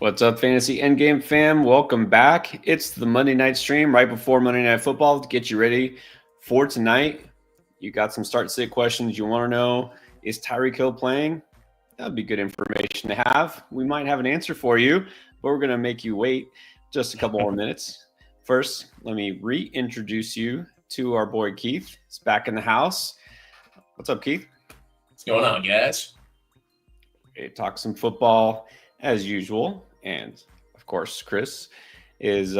What's up, Fantasy Endgame fam? Welcome back. It's the Monday night stream right before Monday Night Football to get you ready for tonight. You got some start sit questions you want to know. Is Tyreek Hill playing? That would be good information to have. We might have an answer for you, but we're going to make you wait just a couple more minutes. First, let me reintroduce you to our boy Keith. He's back in the house. What's up, Keith? What's going on, guys? Talk some football as usual. And of course, Chris is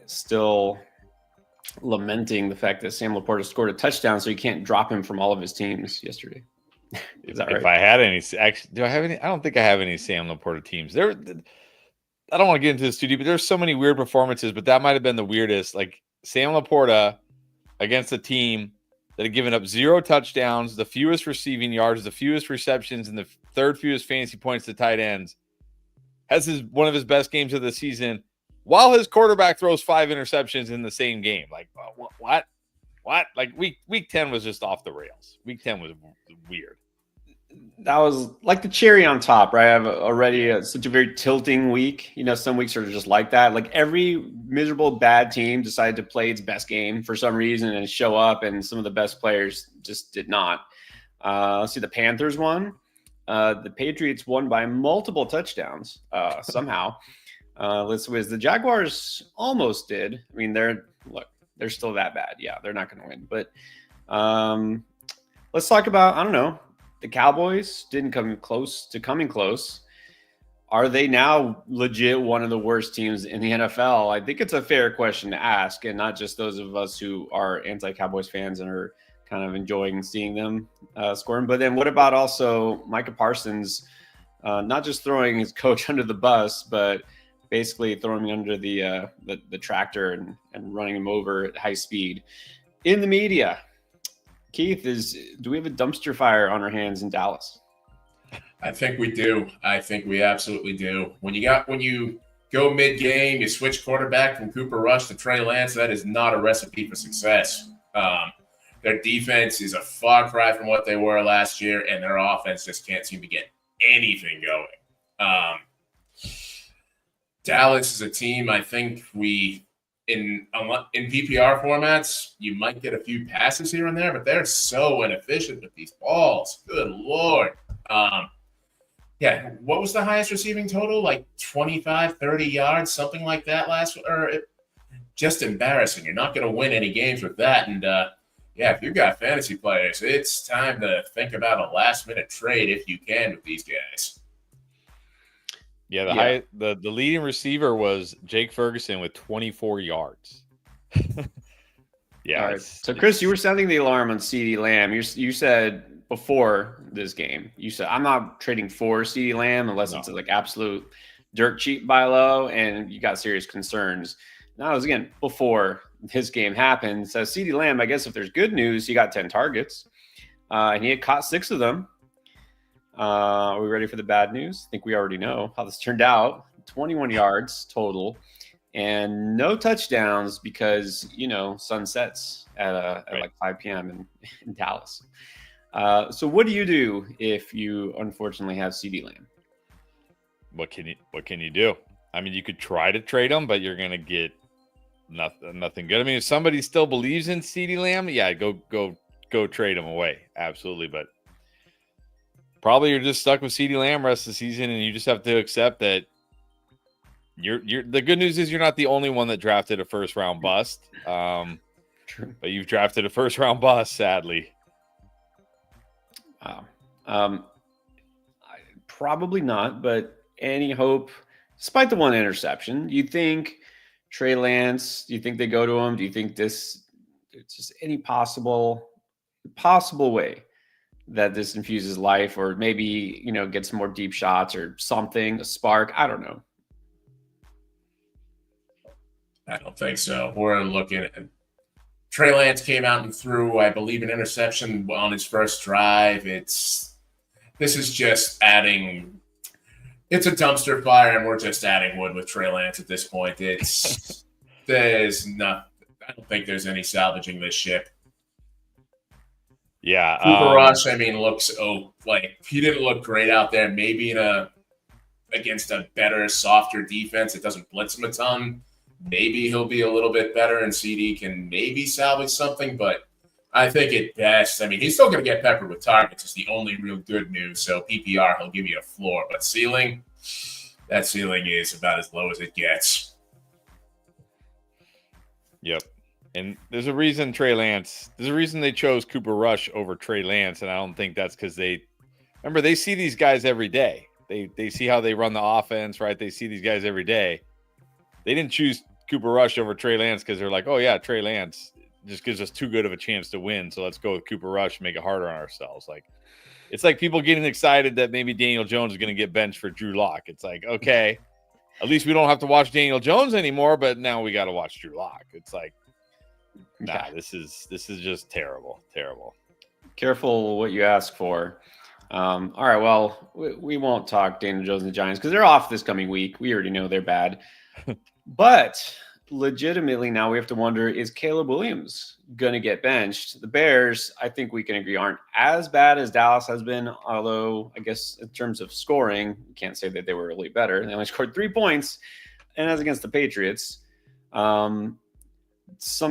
still lamenting the fact that Sam Laporta scored a touchdown, so you can't drop him from all of his teams yesterday. Is that right? If I had any, actually, do I have any? I don't think I have any Sam Laporta teams. I don't want to get into this too deep, but there's so many weird performances, but that might have been the weirdest. Like Sam Laporta against a team that had given up 0 touchdowns, the fewest receiving yards, the fewest receptions, and the third fewest fantasy points to tight ends, has one of his best games of the season, while his quarterback throws 5 interceptions in the same game. Like, what? Like, week 10 was just off the rails. Week 10 was weird. That was like the cherry on top, right? I have already such a very tilting week. You know, some weeks are just like that. Like every miserable bad team decided to play its best game for some reason and show up, and some of the best players just did not. Let's see, the Panthers won. The Patriots won by multiple touchdowns somehow. The Jaguars almost did. I mean, they're still that bad. Yeah, they're not going to win. But let's talk about, I don't know, the Cowboys didn't come close to coming close. Are they now legit one of the worst teams in the NFL? I think it's a fair question to ask, and not just those of us who are anti-Cowboys fans and are kind of enjoying seeing them scoring. But then what about also Micah Parsons not just throwing his coach under the bus, but basically throwing him under the tractor and running him over at high speed in the media? Keith, do we have a dumpster fire on our hands in Dallas? I think we do. I think we absolutely do. When you go mid-game, you switch quarterback from Cooper Rush to Trey Lance, that is not a recipe for success. Their defense is a far cry from what they were last year, and their offense just can't seem to get anything going. Dallas is a team I think in PPR formats, you might get a few passes here and there, but they're so inefficient with these balls. Good Lord. What was the highest receiving total? Like 25, 30 yards, something like that just embarrassing. You're not going to win any games with that. And if you've got fantasy players, it's time to think about a last-minute trade if you can with these guys. Yeah, the leading receiver was Jake Ferguson with 24 yards. Yeah. Right. So, Chris, you were sounding the alarm on CeeDee Lamb. You said before this game, you said, I'm not trading for CeeDee Lamb unless it's like absolute dirt cheap buy low, and you got serious concerns. Now, it was, again, before his game happened. So, CeeDee Lamb, I guess if there's good news, he got 10 targets, and he had caught 6 of them. Are we ready for the bad news? I think we already know how this turned out. 21 yards total and no touchdowns because, sun sets at like 5 p.m. in Dallas. So what do you do if you unfortunately have CeeDee Lamb? What can you do? I mean, you could try to trade him, but you're going to get nothing good. I mean, if somebody still believes in CeeDee Lamb, yeah, go trade him away. Absolutely. But probably you're just stuck with CeeDee Lamb rest of the season, and you just have to accept that you're the good news is you're not the only one that drafted a first round bust. True. But you've drafted a first round bust, sadly. Wow. Probably not, but any hope, despite the one interception, you think Trey Lance, do you think they go to him? Do you think it's just any possible way that this infuses life, or maybe, get some more deep shots or something, a spark? I don't know. I don't think so. We're looking at Trey Lance came out and threw, I believe, an interception on his first drive. This is just adding. It's a dumpster fire, and we're just adding wood with Trey Lance at this point. There's not. I don't think there's any salvaging this ship. Yeah, Cooper Rush, looks like he didn't look great out there. Maybe in a against a better, softer defense that doesn't blitz him a ton, maybe he'll be a little bit better and CD can maybe salvage something. But I think at best, I mean, he's still going to get peppered with targets. It's the only real good news. So PPR, he'll give you a floor. But ceiling, that ceiling is about as low as it gets. Yep. And there's a reason there's a reason they chose Cooper Rush over Trey Lance. And I don't think that's because they see these guys every day. They see how they run the offense, right? They see these guys every day. They didn't choose Cooper Rush over Trey Lance because they're like, oh yeah, Trey Lance just gives us too good of a chance to win. So let's go with Cooper Rush and make it harder on ourselves. Like, it's like people getting excited that maybe Daniel Jones is going to get benched for Drew Lock. It's like, okay, at least we don't have to watch Daniel Jones anymore, but now we got to watch Drew Lock. It's like, nah, this is just terrible. Careful what you ask for. All right, well, we won't talk Daniel Jones and the Giants because they're off this coming week. We already know they're bad. But legitimately now we have to wonder, is Caleb Williams going to get benched? The Bears, I think we can agree, aren't as bad as Dallas has been, although I guess in terms of scoring, you can't say that they were really better. They only scored 3 points, and that's against the Patriots. Some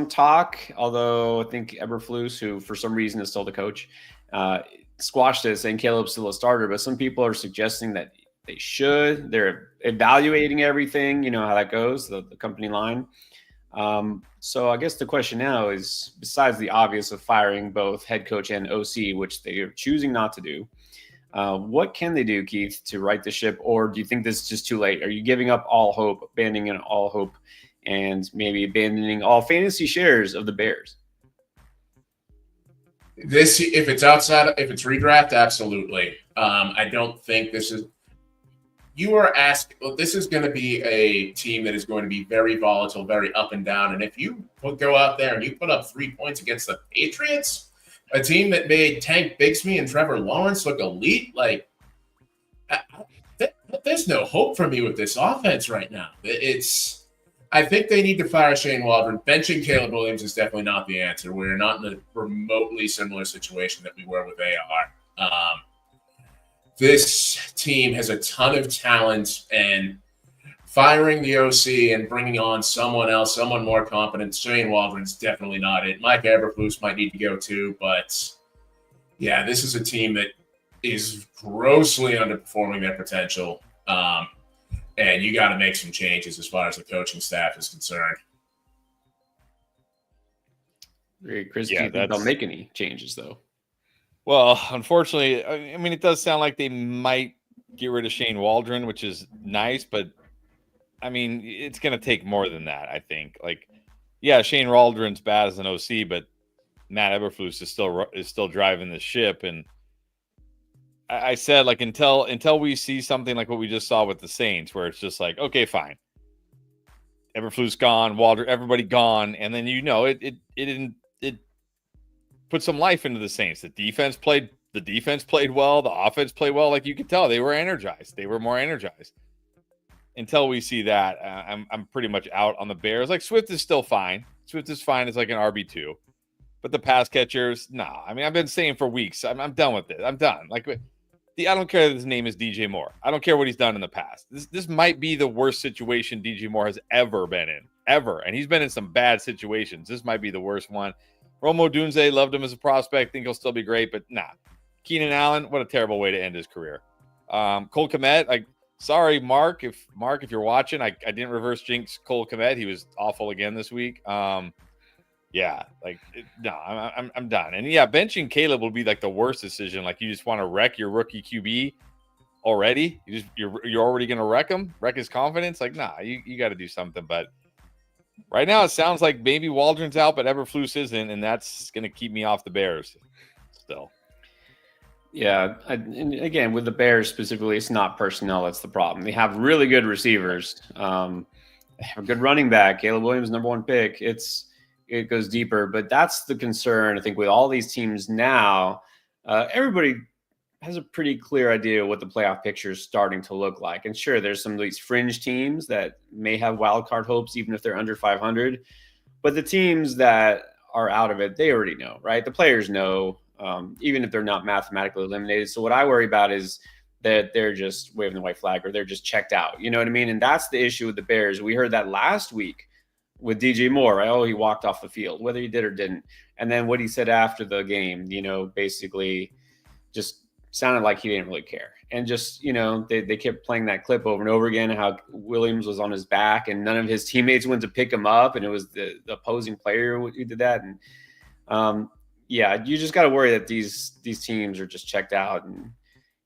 talk, although I think Eberflus, who for some reason is still the coach, squashed it, saying Caleb's still a starter, but some people are suggesting that they should. They're evaluating everything. You know how that goes, the company line. So I guess the question now is, besides the obvious of firing both head coach and OC, which they are choosing not to do, what can they do, Keith, to right the ship? Or do you think this is just too late? Are you giving up all hope, abandoning all hope, and maybe abandoning all fantasy shares of the Bears? This, if it's redraft, absolutely. I don't think this is. You are asked. Well, this is going to be a team that is going to be very volatile, very up and down. And if you go out there and you put up 3 points against the Patriots, a team that made Tank Bigsby and Trevor Lawrence look elite, like there's no hope for me with this offense right now. I think they need to fire Shane Waldron. Benching Caleb Williams is definitely not the answer. We're not in a remotely similar situation that we were with AR. This team has a ton of talent, and firing the OC and bringing on someone else, someone more competent, Shane Waldron's definitely not it. Mike Eberflus might need to go too, but yeah, this is a team that is grossly underperforming their potential. And you got to make some changes as far as the coaching staff is concerned. Chris, do you think they'll make any changes, though? Well, unfortunately, I mean, it does sound like they might get rid of Shane Waldron, which is nice, but I mean, it's going to take more than that, I think. Like, yeah, Shane Waldron's bad as an OC, but Matt Eberflus is still driving the ship. And I said, like, until we see something like what we just saw with the Saints, where it's just like, okay, fine, Eberflus gone, Waldron, everybody gone, and then it put some life into the Saints. The defense played well, the offense played well. Like, you could tell they were energized. They were more energized. Until we see that, I'm pretty much out on the Bears. Like, Swift is still fine. Swift is fine as like an RB2, but the pass catchers, nah. I mean, I've been saying for weeks, I'm done with it. I'm done. Like, I don't care that his name is DJ Moore. I don't care what he's done in the past. This might be the worst situation DJ Moore has ever been in, ever. And he's been in some bad situations. This might be the worst one. Romo Dunze, loved him as a prospect. Think he'll still be great, but nah. Keenan Allen, what a terrible way to end his career. Cole Kmet, like, sorry, Mark, if you're watching, I didn't reverse jinx Cole Kmet. He was awful again this week. Yeah, like, no, I'm done. And yeah, benching Caleb will be like the worst decision. Like, you just want to wreck your rookie QB already. You're already going to wreck his confidence. Like, nah, you got to do something. But right now, it sounds like maybe Waldron's out, but Eberflus isn't, and that's going to keep me off the Bears still. Yeah, and again, with the Bears specifically, it's not personnel that's the problem. They have really good receivers. They have a good running back. Caleb Williams, #1 pick. It goes deeper, but that's the concern. I think with all these teams now, everybody has a pretty clear idea what the playoff picture is starting to look like. And sure, there's some of these fringe teams that may have wild card hopes, even if they're under 500. But the teams that are out of it, they already know, right? The players know, even if they're not mathematically eliminated. So what I worry about is that they're just waving the white flag or they're just checked out. You know what I mean? And that's the issue with the Bears. We heard that last week with DJ Moore, right? Oh, he walked off the field, whether he did or didn't. And then what he said after the game, basically just sounded like he didn't really care. And just, they kept playing that clip over and over again, how Williams was on his back and none of his teammates went to pick him up. And it was the opposing player who did that. And you just got to worry that these teams are just checked out and,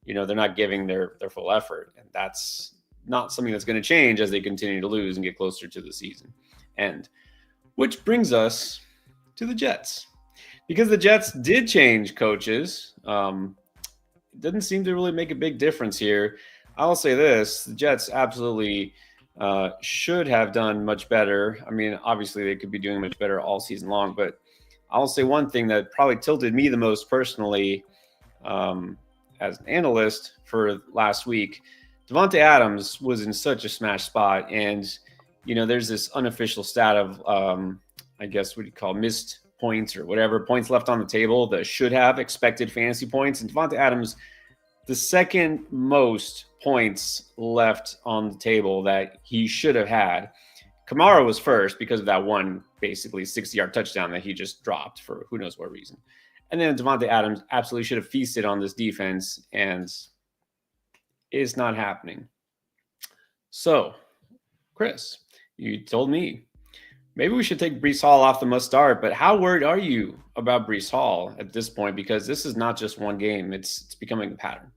they're not giving their full effort. And that's not something that's going to change as they continue to lose and get closer to the season end. Which brings us to the Jets. Because the Jets did change coaches, it didn't seem to really make a big difference here. I'll say this, the Jets absolutely should have done much better. I mean, obviously they could be doing much better all season long, but I'll say one thing that probably tilted me the most personally as an analyst for last week. Davante Adams was in such a smash spot, and there's this unofficial stat of I guess what you call missed points or whatever, points left on the table, the should have expected fantasy points. And Davante Adams, the second most points left on the table that he should have had. Kamara was first because of that one basically 60-yard touchdown that he just dropped for who knows what reason. And then Davante Adams absolutely should have feasted on this defense, and it's not happening. So, Chris, you told me maybe we should take Breece Hall off the must start, but how worried are you about Breece Hall at this point? Because this is not just one game. It's becoming a pattern.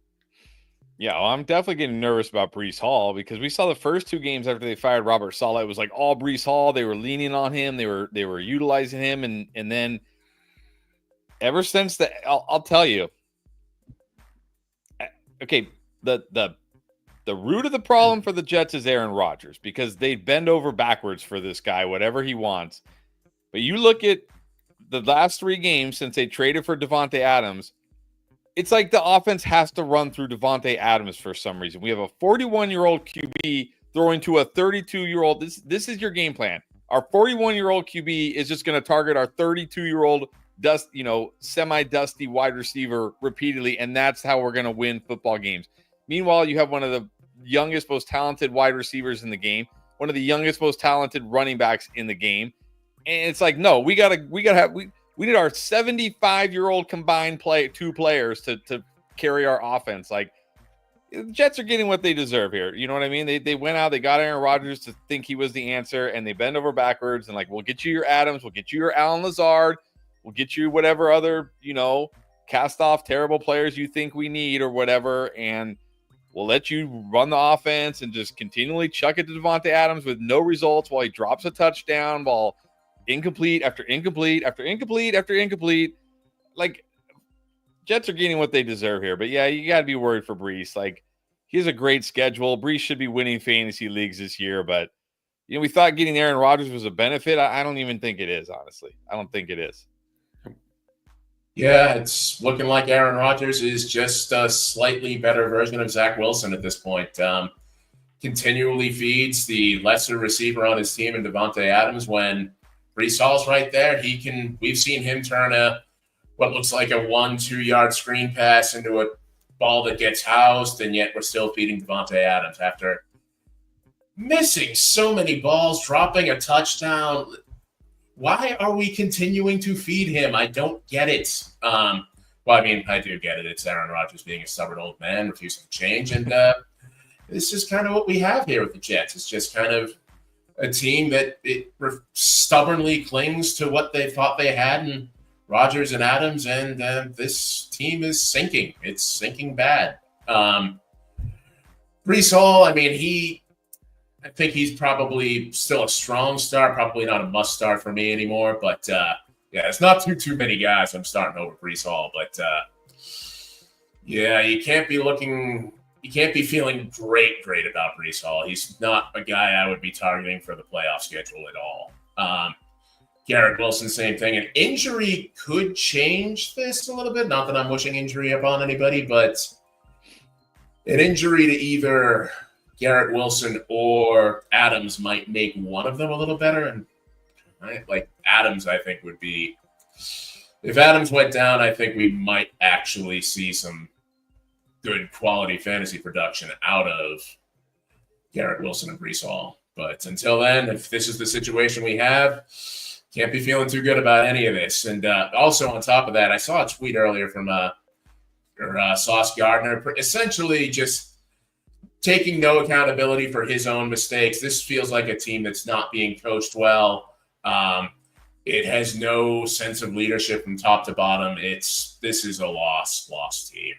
Yeah, well, I'm definitely getting nervous about Breece Hall because we saw the first two games after they fired Robert Saleh. It was like all Breece Hall. They were leaning on him. They were utilizing him. And then ever since that, I'll tell you, okay, the root of the problem for the Jets is Aaron Rodgers because they bend over backwards for this guy, whatever he wants. But you look at the last three games since they traded for Davante Adams, it's like the offense has to run through Davante Adams for some reason. We have a 41-year-old QB throwing to a 32-year-old. This is your game plan. Our 41-year-old QB is just going to target our 32-year-old semi-dusty wide receiver repeatedly, and that's how we're going to win football games. Meanwhile, you have one of the youngest, most talented wide receivers in the game, one of the youngest, most talented running backs in the game. And it's like, no, we need our 75-year-old combined two players to carry our offense. Like, the Jets are getting what they deserve here. You know what I mean? They went out, they got Aaron Rodgers to think he was the answer, and they bend over backwards and like, we'll get you your Adams, we'll get you your Allen Lazard, we'll get you whatever other, cast off terrible players you think we need or whatever, and we'll let you run the offense and just continually chuck it to Davante Adams with no results while he drops a touchdown, while incomplete after incomplete after incomplete after incomplete. Like, Jets are getting what they deserve here. But yeah, you got to be worried for Breece. Like, he has a great schedule. Breece should be winning fantasy leagues this year, but we thought getting Aaron Rodgers was a benefit. I don't even think it is, honestly. I don't think it is. Yeah, it's looking like Aaron Rodgers is just a slightly better version of Zach Wilson at this point. Continually feeds the lesser receiver on his team in Davante Adams. When Breece Hall's right there, we've seen him turn what looks like a 1-2 yard screen pass into a ball that gets housed, and yet we're still feeding Davante Adams after missing so many balls, dropping a touchdown. Why are we continuing to feed him? I don't get it. Well, I mean, I do get it. It's Aaron Rodgers being a stubborn old man, refusing to change. And this is kind of what we have here with the Jets. It's just kind of a team that stubbornly clings to what they thought they had in Rodgers and Adams, and this team is sinking. It's sinking bad. Breece Hall, I mean, I think he's probably still a strong start, probably not a must start for me anymore. But yeah, it's not too many guys I'm starting over Breece Hall. But yeah, you can't be feeling great about Breece Hall. He's not a guy I would be targeting for the playoff schedule at all. Garrett Wilson, same thing. An injury could change this a little bit. Not that I'm wishing injury upon anybody, but an injury to either Garrett Wilson or Adams might make one of them a little better. And like Adams, I think would be, if Adams went down, I think we might actually see some good quality fantasy production out of Garrett Wilson and Breece Hall. But until then, if this is the situation we have, can't be feeling too good about any of this. And also on top of that, I saw a tweet earlier from Sauce Gardner, essentially just taking no accountability for his own mistakes. This feels like a team that's not being coached well. It has no sense of leadership from top to bottom. This is a lost team.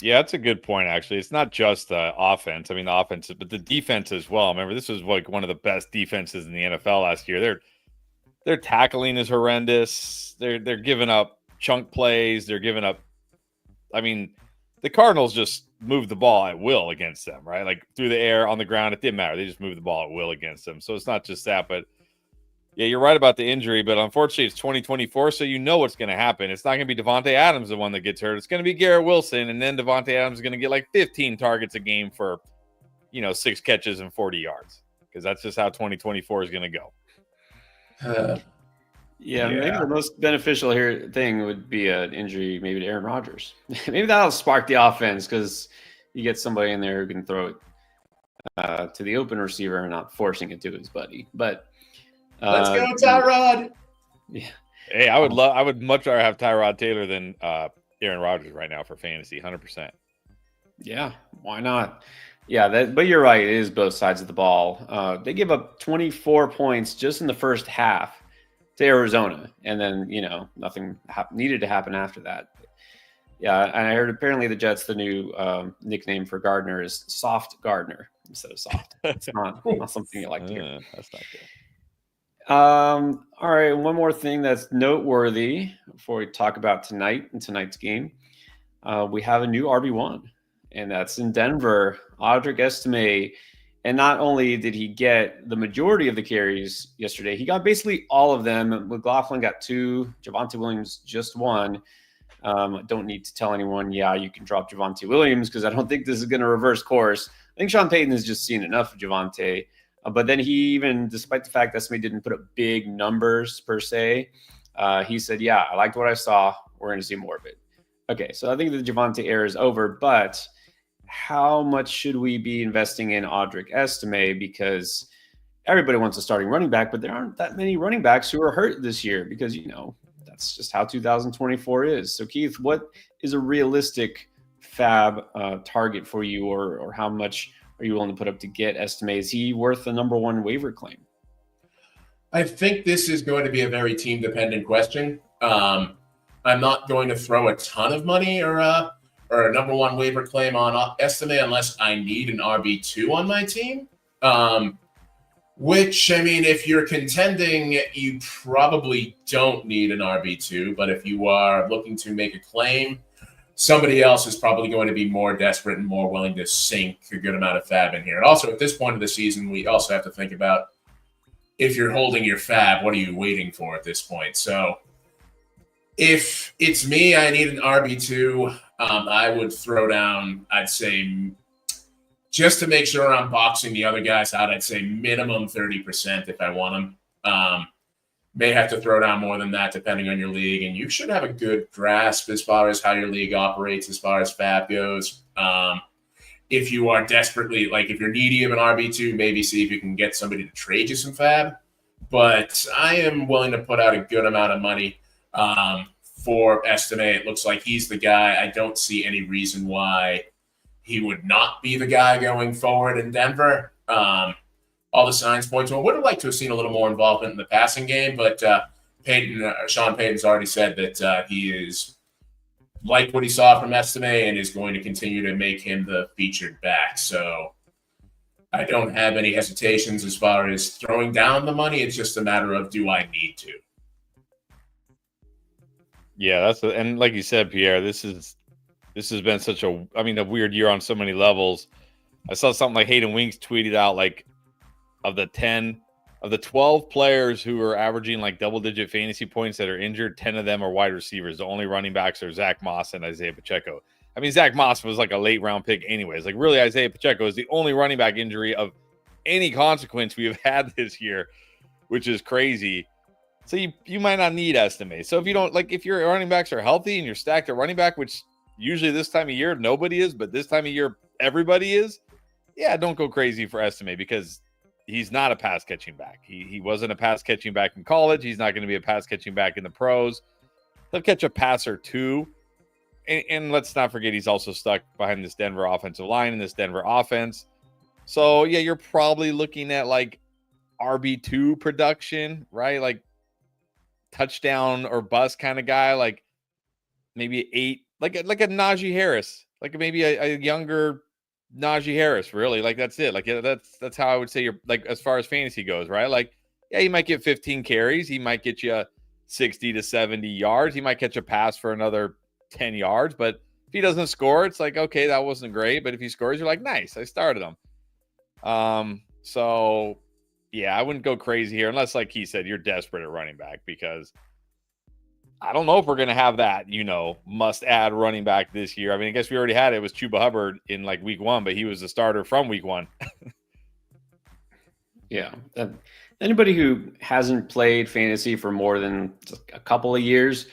Yeah, that's a good point, actually. It's not just the offense. I mean, the offense, but the defense as well. Remember, this was like one of the best defenses in the NFL last year. Their tackling is horrendous. They're giving up chunk plays. They're giving up. I mean, the Cardinals just moved the ball at will against them, right? Like through the air, on the ground. It didn't matter. They just moved the ball at will against them. So it's not just that, but yeah, you're right about the injury, but unfortunately it's 2024, so you know what's going to happen. It's not going to be Devontae Adams the one that gets hurt. It's going to be Garrett Wilson, and then Devontae Adams is going to get like 15 targets a game for, 6 catches and 40 yards, because that's just how 2024 is going to go. Maybe the most beneficial thing would be an injury maybe to Aaron Rodgers. Maybe that'll spark the offense because you get somebody in there who can throw it to the open receiver and not forcing it to his buddy. But let's go, Tyrod. Yeah. Hey, I would much rather have Tyrod Taylor than Aaron Rodgers right now for fantasy, 100%. Yeah, why not? Yeah, but you're right. It is both sides of the ball. They give up 24 points just in the first half to Arizona, and then nothing needed to happen after that. Yeah, and I heard apparently the Jets, the new nickname for Gardner is Soft Gardner instead of soft. It's not something you like to hear. That's not good. All right, one more thing that's noteworthy before we talk about tonight's game. We have a new RB1, and that's in Denver, Audric Estimé. And not only did he get the majority of the carries yesterday, he got basically all of them. McLaughlin got 2, Javonte Williams just 1. Don't need to tell anyone, you can drop Javonte Williams because I don't think this is going to reverse course. I think Sean Payton has just seen enough of Javonte. But then he even, despite the fact that Estimé didn't put up big numbers per se, he said, I liked what I saw. We're going to see more of it. Okay, so I think the Javonte era is over, but how much should we be investing in Audric Estimé? Because everybody wants a starting running back, but there aren't that many running backs who are hurt this year because, that's just how 2024 is. So, Keith, what is a realistic fab target for you, or how much are you willing to put up to get Estimé? Is he worth the number 1 waiver claim? I think this is going to be a very team-dependent question. I'm not going to throw a ton of money or a number 1 waiver claim on Estimé unless I need an RB2 on my team. Which, I mean, if you're contending, you probably don't need an RB2. But if you are looking to make a claim, somebody else is probably going to be more desperate and more willing to sink a good amount of fab in here. And also, at this point of the season, we also have to think about if you're holding your fab, what are you waiting for at this point? So if it's me, I need an RB2. I would throw down, I'd say, just to make sure I'm boxing the other guys out, I'd say minimum 30% if I want them. May have to throw down more than that depending on your league. And you should have a good grasp as far as how your league operates as far as fab goes. If you are desperately, if you're needy of an RB2, maybe see if you can get somebody to trade you some fab. But I am willing to put out a good amount of money for Estimé. It looks like he's the guy. I don't see any reason why he would not be the guy going forward in Denver. All the signs point to him. Would have liked to have seen a little more involvement in the passing game, but Sean Payton's already said that he is like what he saw from Estimé and is going to continue to make him the featured back. So I don't have any hesitations as far as throwing down the money. It's just a matter of, do I need to? Yeah, and like you said, Pierre, this has been such a weird year on so many levels. I saw something like Hayden Winks tweeted out, of the 12 players who are averaging double-digit fantasy points that are injured, 10 of them are wide receivers. The only running backs are Zach Moss and Isaiah Pacheco. I mean, Zach Moss was a late-round pick anyways. Really, Isaiah Pacheco is the only running back injury of any consequence we have had this year, which is crazy. So you might not need Estimé. So if you don't, if your running backs are healthy and you're stacked at running back, which usually this time of year nobody is, but this time of year everybody is. Yeah, don't go crazy for Estimé because he's not a pass catching back. He wasn't a pass catching back in college. He's not going to be a pass catching back in the pros. He'll catch a pass or two. And let's not forget, he's also stuck behind this Denver offensive line and this Denver offense. So, yeah, you're probably looking at like RB2 production, right? Like touchdown or bust kind of guy, like maybe 8, like a Najee Harris, like maybe a younger Najee Harris, really. Like that's it. Like that's how I would say you're like as far as fantasy goes, right? Like, yeah, he might get 15 carries, he might get you 60 to 70 yards, he might catch a pass for another 10 yards, but if he doesn't score, it's like, okay, that wasn't great. But if he scores, you're like, nice, I started him. So yeah, I wouldn't go crazy here unless, like he said, you're desperate at running back, because I don't know if we're going to have that, must add running back this year. I mean, I guess we already had it. It was Chuba Hubbard in like week 1, but he was the starter from week 1. Yeah. Anybody who hasn't played fantasy for more than a couple of years,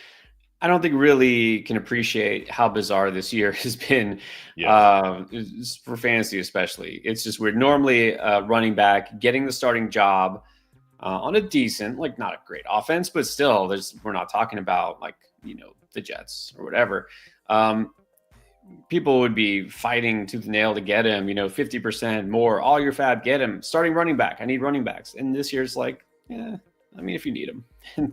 I don't think really can appreciate how bizarre this year has been. Yes. For fantasy especially. It's just weird. Normally running back getting the starting job on a decent, like not a great offense, but still we're not talking about like, the Jets or whatever. People would be fighting tooth and nail to get him, 50% more, all your fab, get him. Starting running back. I need running backs. And this year's like, yeah, I mean, if you need them,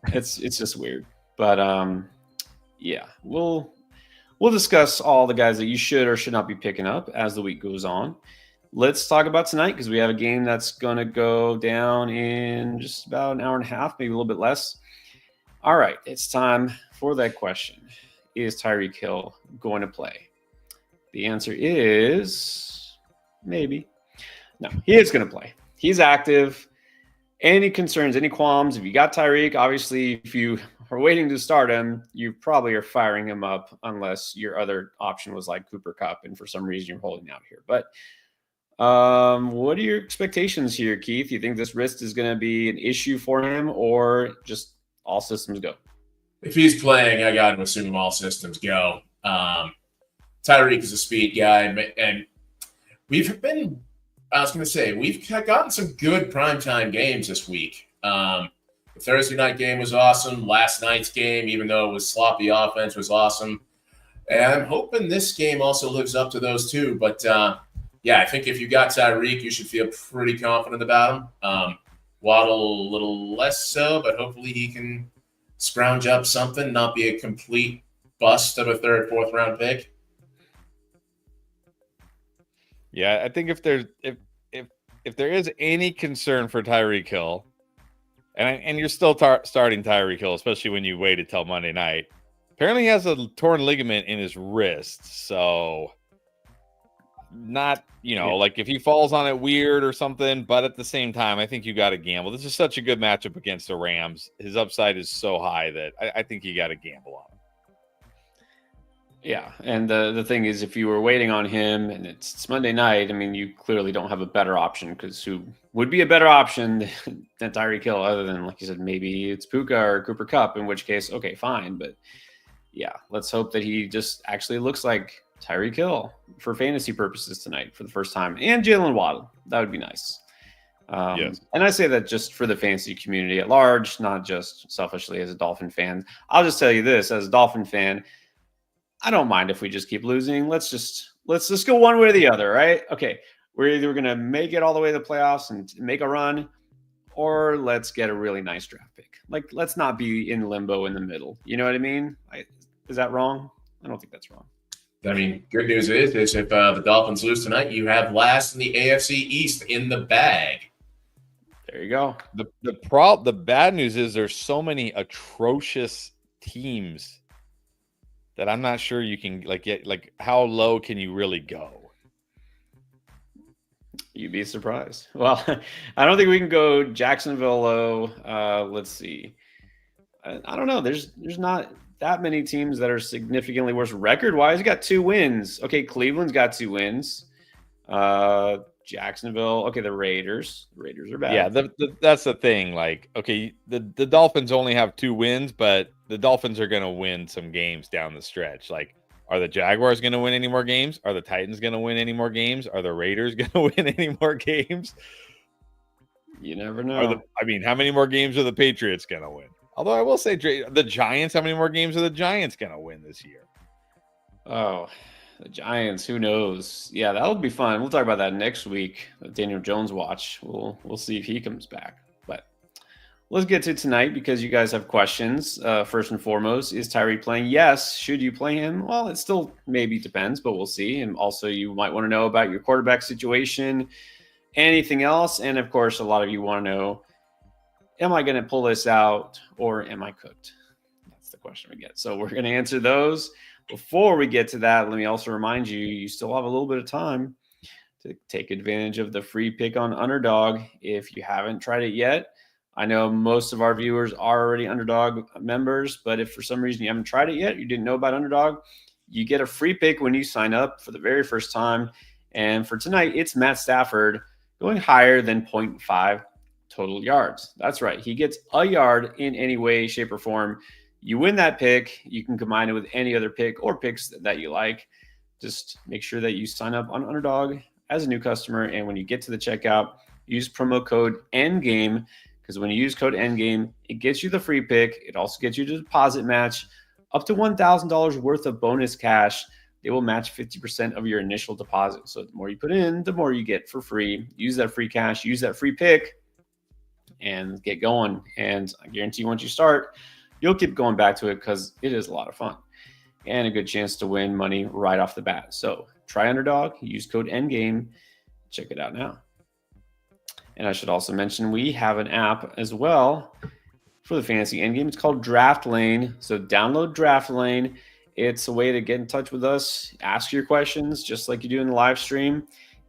it's just weird. But yeah, we'll discuss all the guys that you should or should not be picking up as the week goes on. Let's talk about tonight, because we have a game that's going to go down in just about an hour and a half, maybe a little bit less. All right, it's time for that question. Is Tyreek Hill going to play? The answer is maybe. No, he is going to play. He's active. Any concerns, any qualms? If you got Tyreek, obviously, if you are waiting to start him, you probably are firing him up unless your other option was like Cooper Kupp, and for some reason you're holding out here. But what are your expectations here, Keith? You think this wrist is going to be an issue for him, or just all systems go? If he's playing, I got to assume all systems go. Tyreek is a speed guy, and we've gotten some good primetime games this week. The Thursday night game was awesome. Last night's game, even though it was sloppy offense, was awesome. And I'm hoping this game also lives up to those two. But, yeah, I think if you got Tyreek, you should feel pretty confident about him. Waddle a little less so, but hopefully he can scrounge up something, not be a complete bust of a 3rd, 4th round pick. Yeah, I think if there is any concern for Tyreek Hill, and you're still starting Tyreek Hill, especially when you waited till Monday night. Apparently, he has a torn ligament in his wrist, so not like if he falls on it weird or something. But at the same time, I think you got to gamble. This is such a good matchup against the Rams. His upside is so high that I think you got to gamble on him. Yeah, and the thing is, if you were waiting on him and it's Monday night, I mean, you clearly don't have a better option, because who would be a better option than Tyreek Hill, other than, like you said, maybe it's Puka or Cooper Kupp, in which case, okay, fine. But yeah, let's hope that he just actually looks like Tyreek Hill for fantasy purposes tonight for the first time, and Jalen Waddle. That would be nice. Yes. And I say that just for the fantasy community at large, not just selfishly as a Dolphin fan. I'll just tell you this, as a Dolphin fan, I don't mind if we just keep losing. Let's just go one way or the other, right? Okay, we're either going to make it all the way to the playoffs and make a run, or let's get a really nice draft pick. Like, let's not be in limbo in the middle. You know what I mean? Is that wrong? I don't think that's wrong. I mean, good news is if the Dolphins lose tonight, you have last in the AFC East in the bag. There you go. The bad news is there's so many atrocious teams that I'm not sure you can get how low can you really go? You'd be surprised. Well, I don't think we can go Jacksonville low. Let's see. I don't know. There's not that many teams that are significantly worse record-wise. You got 2 wins. Okay, Cleveland's got 2 wins. Jacksonville. Okay, the Raiders. The Raiders are bad. Yeah, that's the thing. Like, okay, the Dolphins only have 2 wins, but the Dolphins are going to win some games down the stretch. Like, Are the Jaguars going to win any more games? Are the Titans going to win any more games? Are the Raiders going to win any more games? You never know. How many more games are the Patriots going to win? Although I will say the Giants, how many more games are the Giants going to win this year? Oh, the Giants, who knows? Yeah, that'll be fun. We'll talk about that next week. The Daniel Jones watch. We'll see if he comes back. But let's get to tonight because you guys have questions. First and foremost, is Tyreek playing? Yes. Should you play him? Well, it still maybe depends, but we'll see. And also, you might want to know about your quarterback situation, anything else. And of course, a lot of you want to know, am I going to pull this out or am I cooked? That's the question we get. So we're going to answer those. Before we get to that, let me also remind you, you still have a little bit of time to take advantage of the free pick on Underdog. If you haven't tried it yet, I know most of our viewers are already Underdog members, but if for some reason you haven't tried it yet, you didn't know about Underdog, you get a free pick when you sign up for the very first time. And for tonight, it's Matt Stafford going higher than 0.5 total yards. That's right. He gets a yard in any way, shape, or form. You win that pick. You can combine it with any other pick or picks that you like. Just make sure that you sign up on Underdog as a new customer. And when you get to the checkout, use promo code ENDGAME, because when you use code ENDGAME, it gets you the free pick. It also gets you to deposit match up to $1,000 worth of bonus cash. They will match 50% of your initial deposit. So the more you put in, the more you get for free. Use that free cash, use that free pick, and get going. And I guarantee once you start, you'll keep going back to it because it is a lot of fun and a good chance to win money right off the bat. So try Underdog, use code ENDGAME, check it out now. And I should also mention we have an app as well for the Fantasy Endgame. It's called Draft Lane. So download Draft Lane. It's a way to get in touch with us, ask your questions just like you do in the live stream,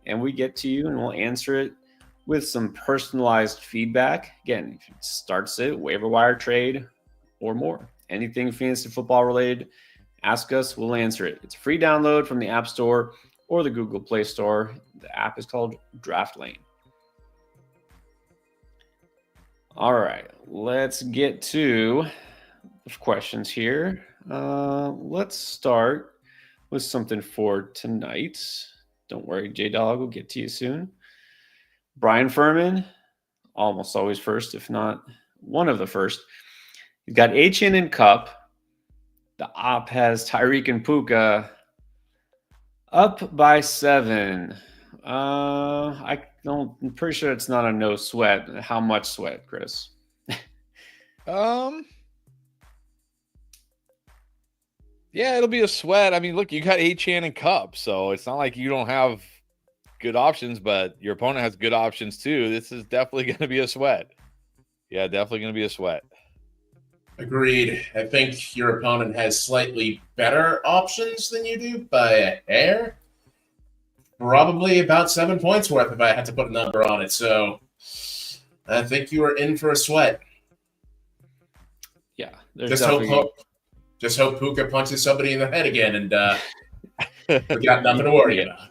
and we get to you and we'll answer it with some personalized feedback. Again, if it starts it, waiver wire trade, or more. Anything fantasy football related, ask us, we'll answer it. It's a free download from the App Store or the Google Play Store. The app is called Draft Lane. All right, let's get to the questions here. Let's start with something for tonight. Don't worry, J-Dog will get to you soon. Brian Furman, almost always first, if not one of the first. He's got HN and Cup. The op has Tyreek and Puka up by 7. I'm pretty sure it's not a no sweat. How much sweat, Chris? Yeah, it'll be a sweat. I mean, look, you got HN and Cup, so it's not like you don't have good options, but your opponent has good options too. This is definitely going to be a sweat. Yeah, definitely going to be a sweat. Agreed. I think your opponent has slightly better options than you do by a hair. Probably about 7 points worth if I had to put a number on it. So I think you are in for a sweat. Yeah. Just hope Puka punches somebody in the head again and we got nothing to worry about.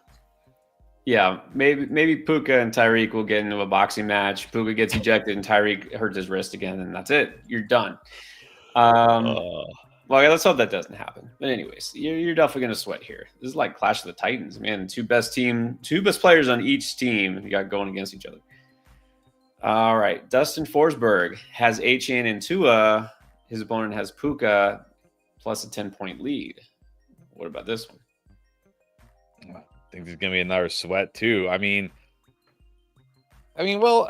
Yeah, maybe Puka and Tyreek will get into a boxing match. Puka gets ejected and Tyreek hurts his wrist again, and that's it. You're done. Well, yeah, let's hope that doesn't happen. But anyways, you're definitely going to sweat here. This is like Clash of the Titans, man. Two best players on each team you got going against each other. All right, Dustin Forsberg has HN and Tua. His opponent has Puka plus a 10-point lead. What about this one? I think there's going to be another sweat too. I mean, well,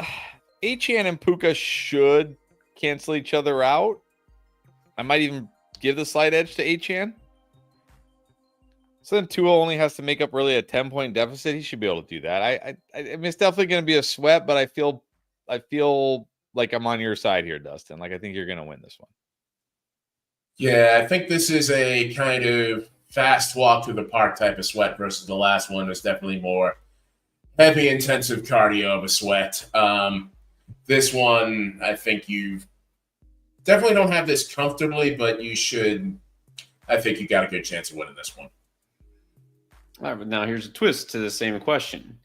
HN and Puka should cancel each other out. I might even give the slight edge to HN. So then Tua only has to make up really a 10-point deficit. He should be able to do that. I mean, it's definitely going to be a sweat, but I feel like I'm on your side here, Dustin. Like, I think you're going to win this one. Yeah, I think this is a kind of fast walk through the park type of sweat versus the last one was definitely more heavy, intensive cardio of a sweat. This one, I think you definitely don't have this comfortably, but you should. I think you got a good chance of winning this one. All right, but now here's a twist to the same question.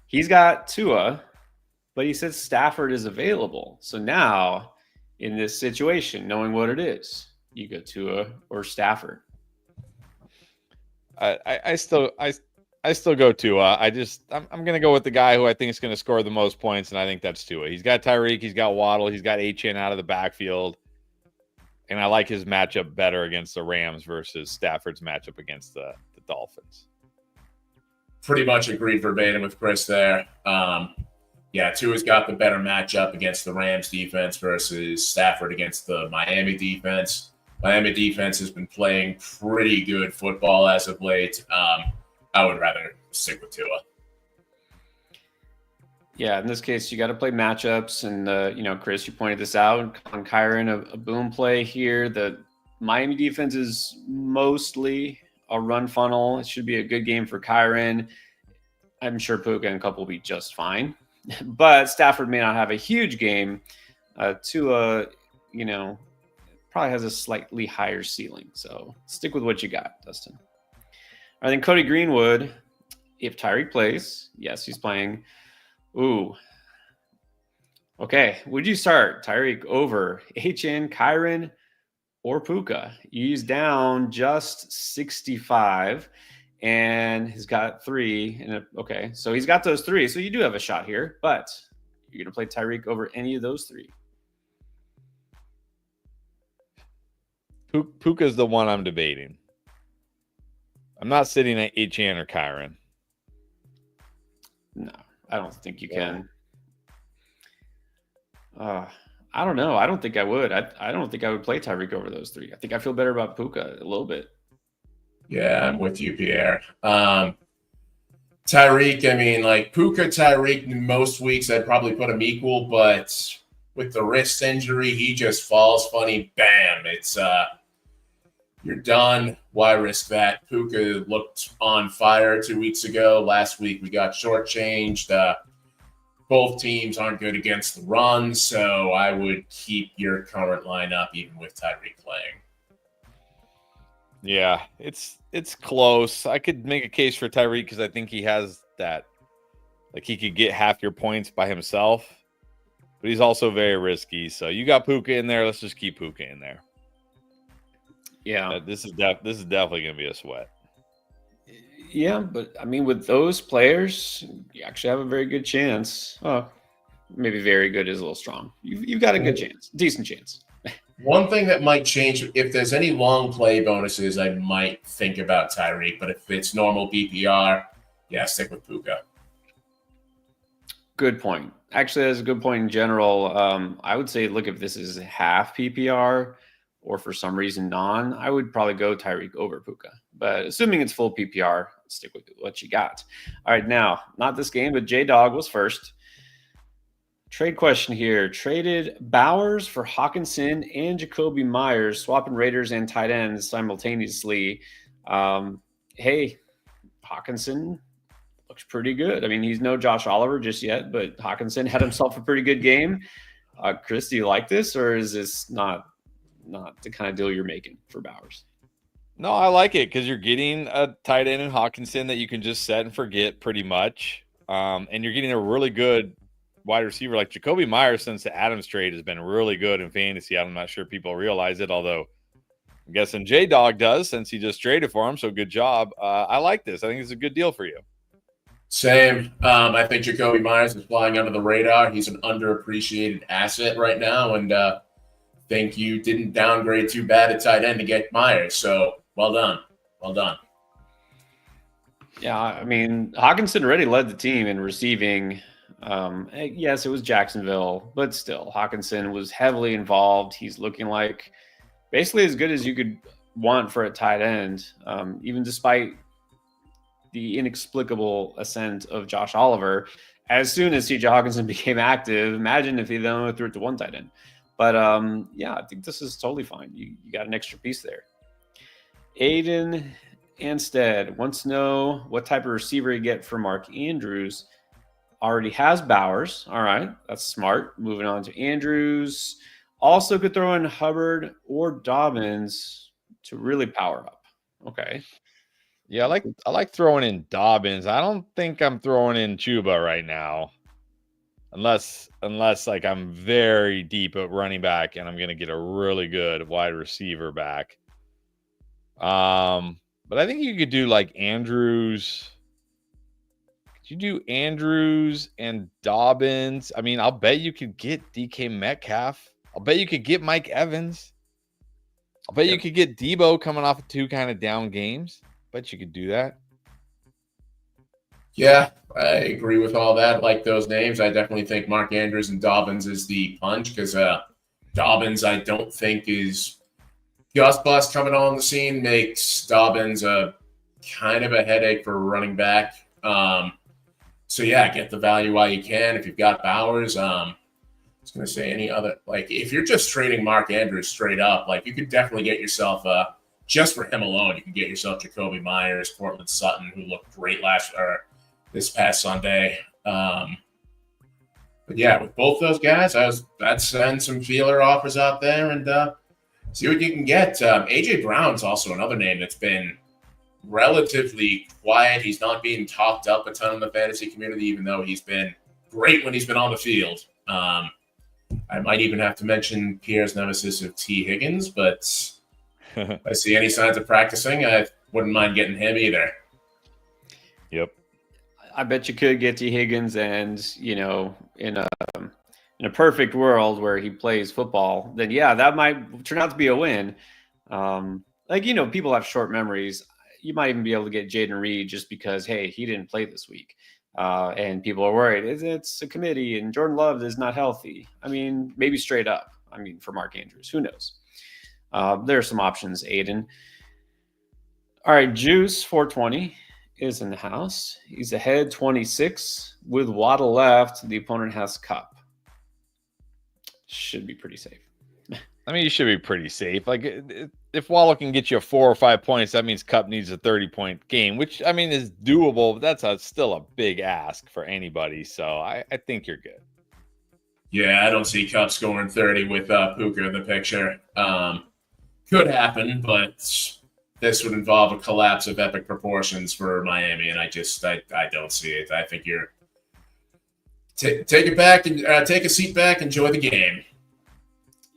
He's got Tua, but he says Stafford is available. So now, in this situation, knowing what it is, you go Tua or Stafford. I still go Tua. I'm going to go with the guy who I think is going to score the most points, and I think that's Tua. He's got Tyreek, he's got Waddle, he's got HN out of the backfield, and I like his matchup better against the Rams versus Stafford's matchup against the Dolphins. Pretty much agreed verbatim with Chris there. Tua's got the better matchup against the Rams defense versus Stafford against the Miami defense. Miami defense has been playing pretty good football as of late. I would rather stick with Tua. Yeah, in this case, you got to play matchups. And, Chris, you pointed this out on Kyren, a boom play here. The Miami defense is mostly a run funnel. It should be a good game for Kyren. I'm sure Puka and Cup will be just fine. But Stafford may not have a huge game. Tua, probably has a slightly higher ceiling. So stick with what you got, Dustin. I think Cody Greenwood, if Tyreek plays, yes, he's playing. Ooh. Okay. Would you start Tyreek over HN, Kyren, or Puka? He's down just 65 and he's got 3. Okay. So he's got those 3. So you do have a shot here, but you're going to play Tyreek over any of those 3. Puka's the one I'm debating. I'm not sitting at HN or Kyren. No, I don't think you can. I don't know. I don't think I would. I don't think I would play Tyreek over those 3. I think I feel better about Puka a little bit. Yeah, I'm with you, Pierre. Tyreek, Puka, Tyreek, most weeks I'd probably put him equal, but with the wrist injury, he just falls funny. Bam. It's you're done. Why risk that? Puka looked on fire 2 weeks ago. Last week we got shortchanged. Both teams aren't good against the run, so I would keep your current lineup even with Tyreek playing. Yeah, it's close. I could make a case for Tyreek because I think he has that. He could get half your points by himself, but he's also very risky. So you got Puka in there. Let's just keep Puka in there. Yeah, this is definitely going to be a sweat. Yeah, but with those players, you actually have a very good chance. Oh, maybe very good is a little strong. You've got a good chance, decent chance. One thing that might change, if there's any long play bonuses, I might think about Tyreek. But if it's normal PPR, stick with Puka. Good point. Actually, that's a good point in general. I would say, look, if this is half PPR or for some reason non, I would probably go Tyreek over Puka. But assuming it's full PPR, stick with what you got. All right, now, not this game, but J-Dog was first. Trade question here. Traded Bowers for Hawkinson and Jacoby Myers, swapping Raiders and tight ends simultaneously. Hey, Hawkinson looks pretty good. He's no Josh Oliver just yet, but Hawkinson had himself a pretty good game. Chris, do you like this, or is this not the kind of deal you're making for Bowers? No, I like it because you're getting a tight end in Hawkinson that you can just set and forget pretty much. And you're getting a really good wide receiver like Jacoby Myers since the Adams trade has been really good in fantasy. I'm not sure people realize it, although I'm guessing J-Dog does since he just traded for him. So good job. I like this. I think it's a good deal for you. Same. I think Jacoby Myers is flying under the radar. He's an underappreciated asset right now, and think you didn't downgrade too bad at tight end to get Myers. So well done. Well done. Yeah, Hawkinson already led the team in receiving. Yes, it was Jacksonville, but still, Hawkinson was heavily involved. He's looking like basically as good as you could want for a tight end, even despite the inexplicable ascent of Josh Oliver. As soon as CJ Hawkinson became active, imagine if he then only threw it to one tight end. But I think this is totally fine. You got an extra piece there. Aiden Anstead wants to know what type of receiver you get for Mark Andrews. Already has Bowers. All right, that's smart. Moving on to Andrews. Also could throw in Hubbard or Dobbins to really power up. Okay. Yeah, I like throwing in Dobbins. I don't think I'm throwing in Chuba right now. Unless I'm very deep at running back and I'm going to get a really good wide receiver back. But I think you could do like Andrews. Could you do Andrews and Dobbins? I mean, I'll bet you could get DK Metcalf. I'll bet you could get Mike Evans. I'll bet you could get Debo coming off of 2 kind of down games. Bet you could do that. Yeah, I agree with all that. Like those names, I definitely think Mark Andrews and Dobbins is the punch because Dobbins, I don't think is Gus Bus coming on the scene makes Dobbins a kind of a headache for a running back. So yeah, get the value while you can. If you've got Bowers, I was going to say any other, like if you're just trading Mark Andrews straight up, like you could definitely get yourself just for him alone, you can get yourself Jacoby Myers, Cortland Sutton, who looked great this past Sunday. But yeah, with both those guys, I'd send some feeler offers out there and see what you can get. AJ Brown's also another name that's been relatively quiet. He's not being talked up a ton in the fantasy community, even though he's been great when he's been on the field. I might even have to mention Pierre's nemesis of T. Higgins, but if I see any signs of practicing, I wouldn't mind getting him either. Yep. I bet you could get T. Higgins, and in a perfect world where he plays football, then yeah, that might turn out to be a win. People have short memories. You might even be able to get Jaden Reed just because, hey, he didn't play this week. And people are worried. It's a committee and Jordan Love is not healthy. I mean, maybe straight up. I mean, for Mark Andrews, who knows? There are some options, Aiden. All right, Juice 420 is in the house. He's ahead 26 with Waddle left. The opponent has Cup. Should be pretty safe. I mean, you should be pretty safe. Like, if Waddle can get you 4 or 5 points, that means Cup needs a 30-point game, which, I mean, is doable, but that's still a big ask for anybody. So I think you're good. Yeah, I don't see Cup scoring 30 with Puka in the picture. Could happen, but this would involve a collapse of epic proportions for Miami, and I don't see it. I think you're take it back and take a seat back, enjoy the game.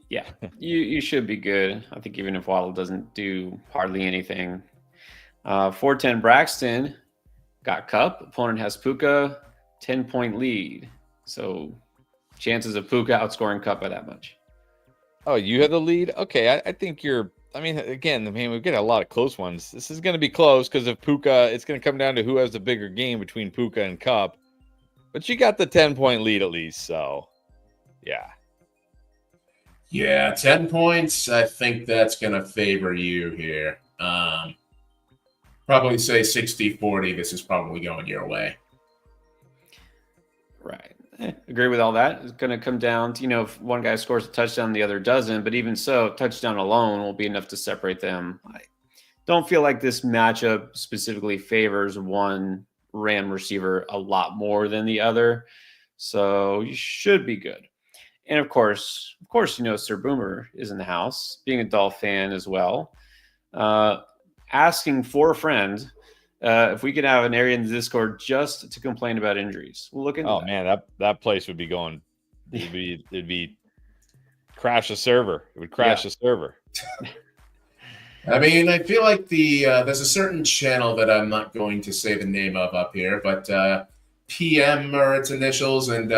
Yeah, you should be good. I think even if Waddle doesn't do hardly anything. 410 Braxton got Cup. Opponent has Puka, 10-point lead. So chances of Puka outscoring Cup by that much. Oh, you have the lead? Okay, I think you're – I mean, again, we get a lot of close ones. This is going to be close because of Puka. It's going to come down to who has the bigger game between Puka and Cup. But you got the 10-point lead at least, so yeah. Yeah, 10 points. I think that's going to favor you here. Probably say 60-40. This is probably going your way. Right. Agree with all that. It's going to come down to, if one guy scores a touchdown, the other doesn't. But even so, touchdown alone will be enough to separate them. I don't feel like this matchup specifically favors one Ram receiver a lot more than the other. So you should be good. And of course, Sir Boomer is in the house, being a Dolph fan as well. Asking for a friend if we could have an area in the Discord just to complain about injuries. We'll look into that. Oh man, that place would be going. It'd be crash the server. It would crash the server. I mean, I feel like there's a certain channel that I'm not going to say the name of up here, but PM are its initials, and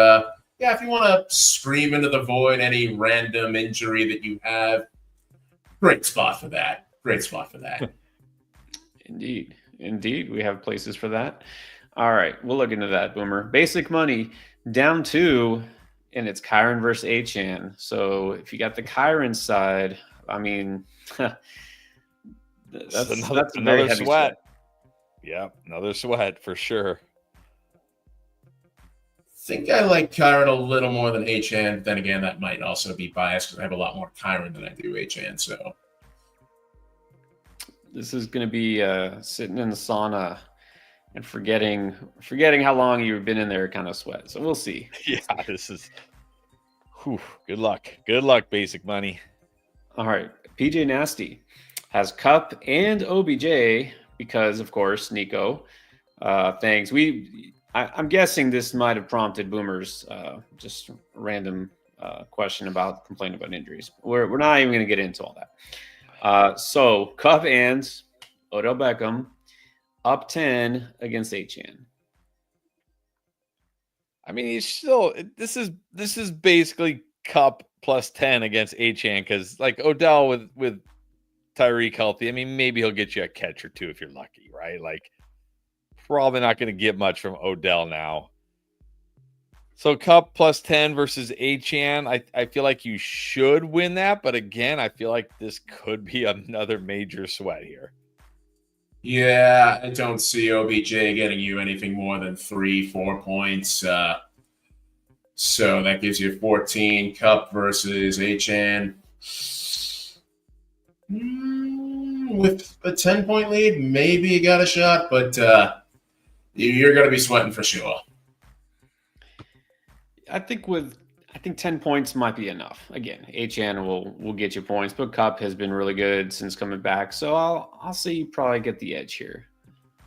yeah, if you want to scream into the void any random injury that you have, great spot for that. Indeed, we have places for that. All right, we'll look into that, Boomer. Basic money down 2, and it's Kyron versus Achan. So if you got the Kyron side, I mean, that's another sweat. Yeah, another sweat for sure. I think I like Kyron a little more than Achan. Then again, that might also be biased because I have a lot more Kyron than I do Achan. So this is going to be sitting in the sauna and forgetting how long you've been in there kind of sweat. So we'll see. Yeah, this is good luck. Good luck, basic money. All right. PJ Nasty has Cup and OBJ because, of course, Nico. Thanks. I'm guessing this might have prompted Boomer's just random question about complaining about injuries. We're not even going to get into all that. So Cup and Odell Beckham, up 10 against Achane. I mean, he's still. This is basically Cup plus 10 against Achane because like Odell with Tyreek healthy. I mean, maybe he'll get you a catch or two if you're lucky, right? Like, probably not going to get much from Odell now. So Cup plus 10 versus Achane. I feel like you should win that, but again, I feel like this could be another major sweat here. Yeah, I don't see OBJ getting you anything more than 3-4 points. So that gives you 14. Cup versus Achane. With a 10-point lead, maybe you got a shot, but you're going to be sweating for sure. I think 10 points might be enough. Again, Achane will get you points, but Cup has been really good since coming back. So I'll say you probably get the edge here,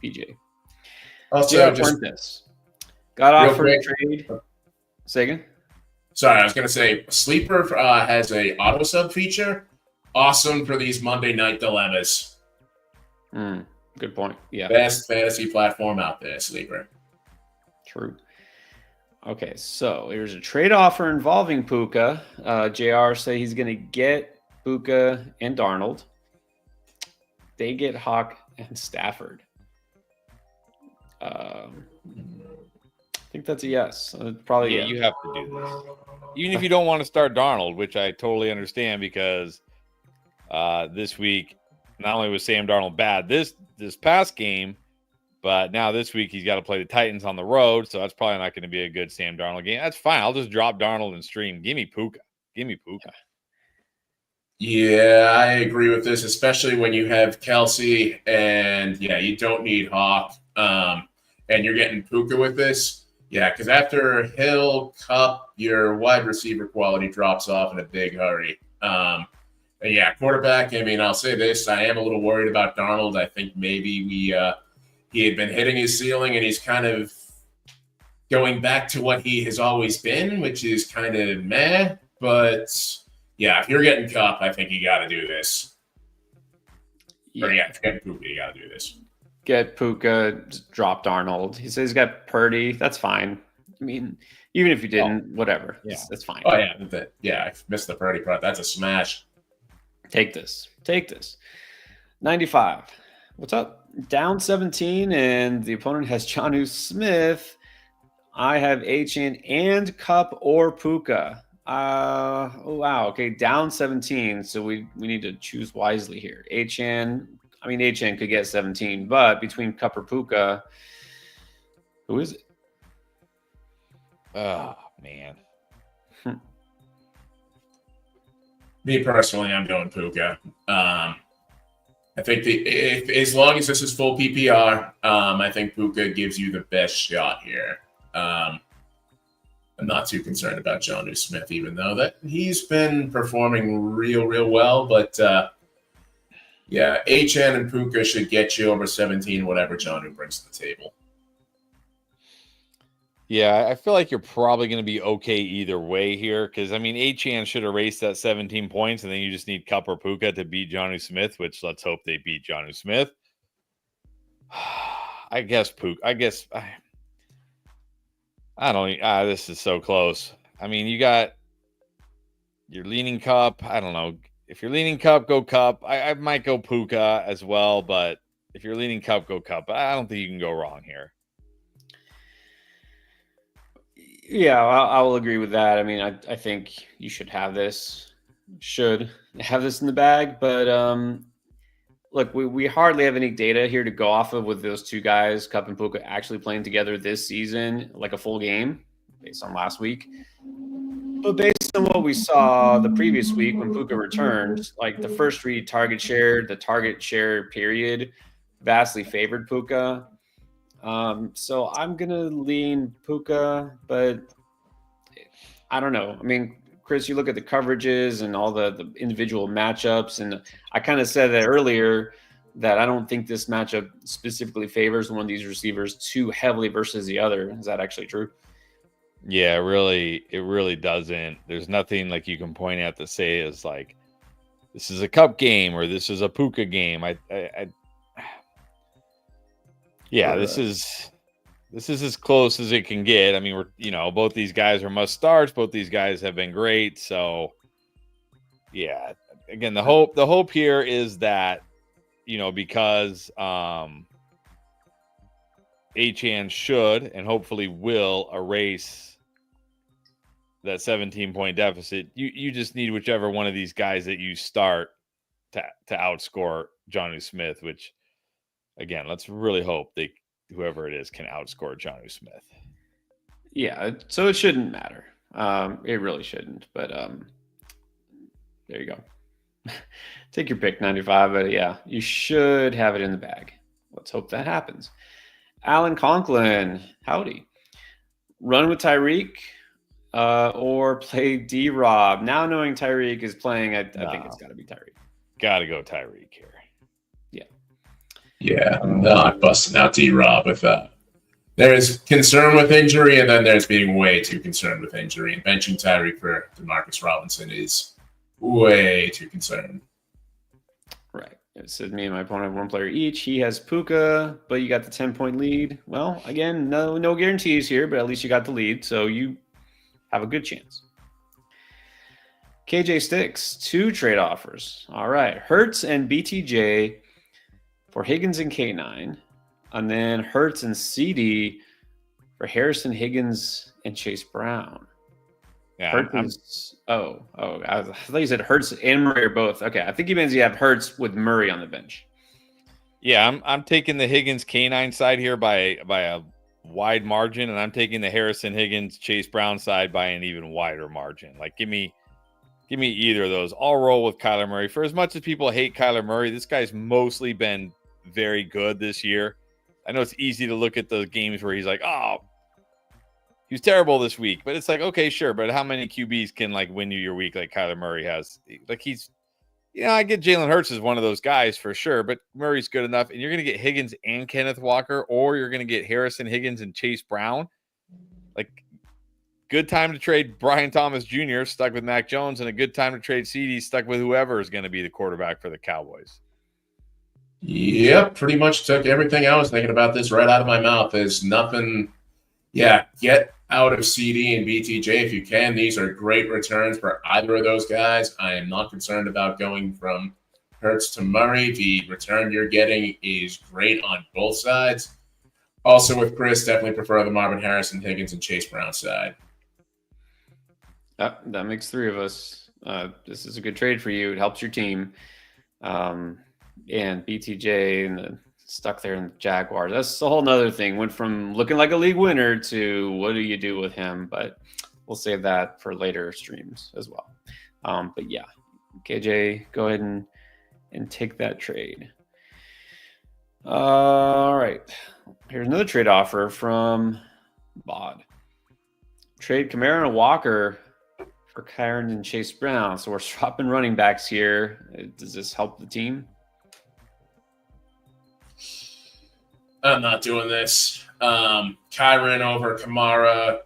PJ. Also, just got offered a trade. Say again? Sorry, I was going to say Sleeper has a auto sub feature. Awesome for these Monday night dilemmas. Good point. Yeah. Best fantasy platform out there, Sleeper. True. Okay, so there's a trade offer involving Puka. JR say he's going to get Puka and Darnold. They get Hawk and Stafford. I think that's a yes. Probably yeah. You have to do this, even if you don't want to start Darnold, which I totally understand because this week not only was Sam Darnold bad this past game. But now this week he's got to play the Titans on the road, so that's probably not going to be a good Sam Darnold game. That's fine. I'll just drop Darnold and stream. Give me Puka. Yeah, I agree with this, especially when you have Kelsey and, you don't need Hawk. And you're getting Puka with this. Yeah, because after Hill, Cup, your wide receiver quality drops off in a big hurry. And quarterback, I mean, I'll say this. I am a little worried about Darnold. I think maybe he had been hitting his ceiling, and he's kind of going back to what he has always been, which is kind of meh. But, if you're getting Cup, I think you got to do this. Yeah. Or, if you're getting Puka, you got to do this. Get Puka, drop Darnold. He says he's got Purdy. That's fine. I mean, even if you didn't, whatever. Yeah. That's fine. Oh, yeah. I missed the Purdy part. That's a smash. Take this. 95. What's up? Down 17, and the opponent has Jonnu Smith. I have Achane and Cup or Puka. Oh, wow. Okay, down 17, so we need to choose wisely here. Achane could get 17, but between Cup or Puka, who is it? Oh, man. Me personally, I'm going Puka. I think as long as this is full PPR, I think Puka gives you the best shot here. I'm not too concerned about Jonnu Smith, even though that he's been performing real well. But Achane and Puka should get you over 17, whatever Jonnu brings to the table. Yeah, I feel like you're probably going to be okay either way here because, I mean, Achane should erase that 17 points, and then you just need Cup or Puka to beat Jonnu Smith, which let's hope they beat Jonnu Smith. I guess Puka. I don't – this is so close. I mean, you're leaning Cup. I don't know. If you're leaning Cup, go Cup. I might go Puka as well, but if you're leaning Cup, go Cup. I don't think you can go wrong here. Yeah, I will agree with that. I mean, I think you should have this in the bag. But look, we hardly have any data here to go off of with those two guys, Cup and Puka, actually playing together this season, like a full game based on last week. But based on what we saw the previous week when Puka returned, like the first read target share, the target share period vastly favored Puka. So I'm going to lean Puka, but I don't know. I mean, Chris, you look at the coverages and all the individual matchups, and I kind of said that earlier that I don't think this matchup specifically favors one of these receivers too heavily versus the other. Is that actually true? Yeah, it really doesn't. There's nothing like you can point at to say is like, this is a Cup game or this is a Puka game. Yeah, this is as close as it can get. I mean, both these guys are must starts. Both these guys have been great. So, yeah, again, the hope here is that, because Achane should and hopefully will erase that 17-point deficit. You just need whichever one of these guys that you start to outscore Jonnu Smith, which, again, let's really hope whoever it is can outscore Jonnu Smith. Yeah, so it shouldn't matter. It really shouldn't. But there you go. Take your pick, 95. But yeah, you should have it in the bag. Let's hope that happens. Alan Conklin, howdy. Run with Tyreek or play D-Rob. Now knowing Tyreek is playing, I think it's got to be Tyreek. Got to go Tyreek here. Yeah, I'm not busting out D-Rob with that. There is concern with injury, and then there's being way too concerned with injury. And benching Tyreek for Demarcus Robinson is way too concerned. Right. It said me and my opponent have one player each. He has Puka, but you got the 10-point lead. Well, again, no guarantees here, but at least you got the lead, so you have a good chance. KJ Sticks, 2 trade offers. All right. Hurts and BTJ for Higgins and K9. And then Hurts and CD for Harrison, Higgins, and Chase Brown. Yeah, Hurts I thought you said Hurts and Murray are both. Okay, I think he means you have Hurts with Murray on the bench. Yeah, I'm taking the Higgins K9 side here by a wide margin, and I'm taking the Harrison, Higgins, Chase Brown side by an even wider margin. Like, give me either of those. I'll roll with Kyler Murray. For as much as people hate Kyler Murray, this guy's mostly been very good this year. I know it's easy to look at the games where he's like, oh, he was terrible this week. But it's like, okay, sure. But how many QBs can win you your week like Kyler Murray has? Like, he's, I get Jalen Hurts as one of those guys for sure. But Murray's good enough. And you're going to get Higgins and Kenneth Walker, or you're going to get Harrison, Higgins, and Chase Brown. Like, good time to trade Brian Thomas Jr., stuck with Mac Jones, and a good time to trade CD, stuck with whoever is going to be the quarterback for the Cowboys. Yep, pretty much took everything I was thinking about this right out of my mouth. There's nothing. Yeah, get out of CD and BTJ if you can. These are great returns for either of those guys. I am not concerned about going from Hurts to Murray. The return you're getting is great on both sides. Also with Chris, definitely prefer the Marvin Harrison, Higgins, and Chase Brown side. That makes 3 of us. This is a good trade for you. It helps your team. And BTJ and stuck there in the Jaguars. That's a whole nother thing. Went from looking like a league winner to what do you do with him? But we'll save that for later streams as well. But yeah, KJ, go ahead and take that trade. All right. Here's another trade offer from Bod. Trade Kamara and Walker for Kyron and Chase Brown. So we're swapping running backs here. Does this help the team? I'm not doing this. Kyron over Kamara,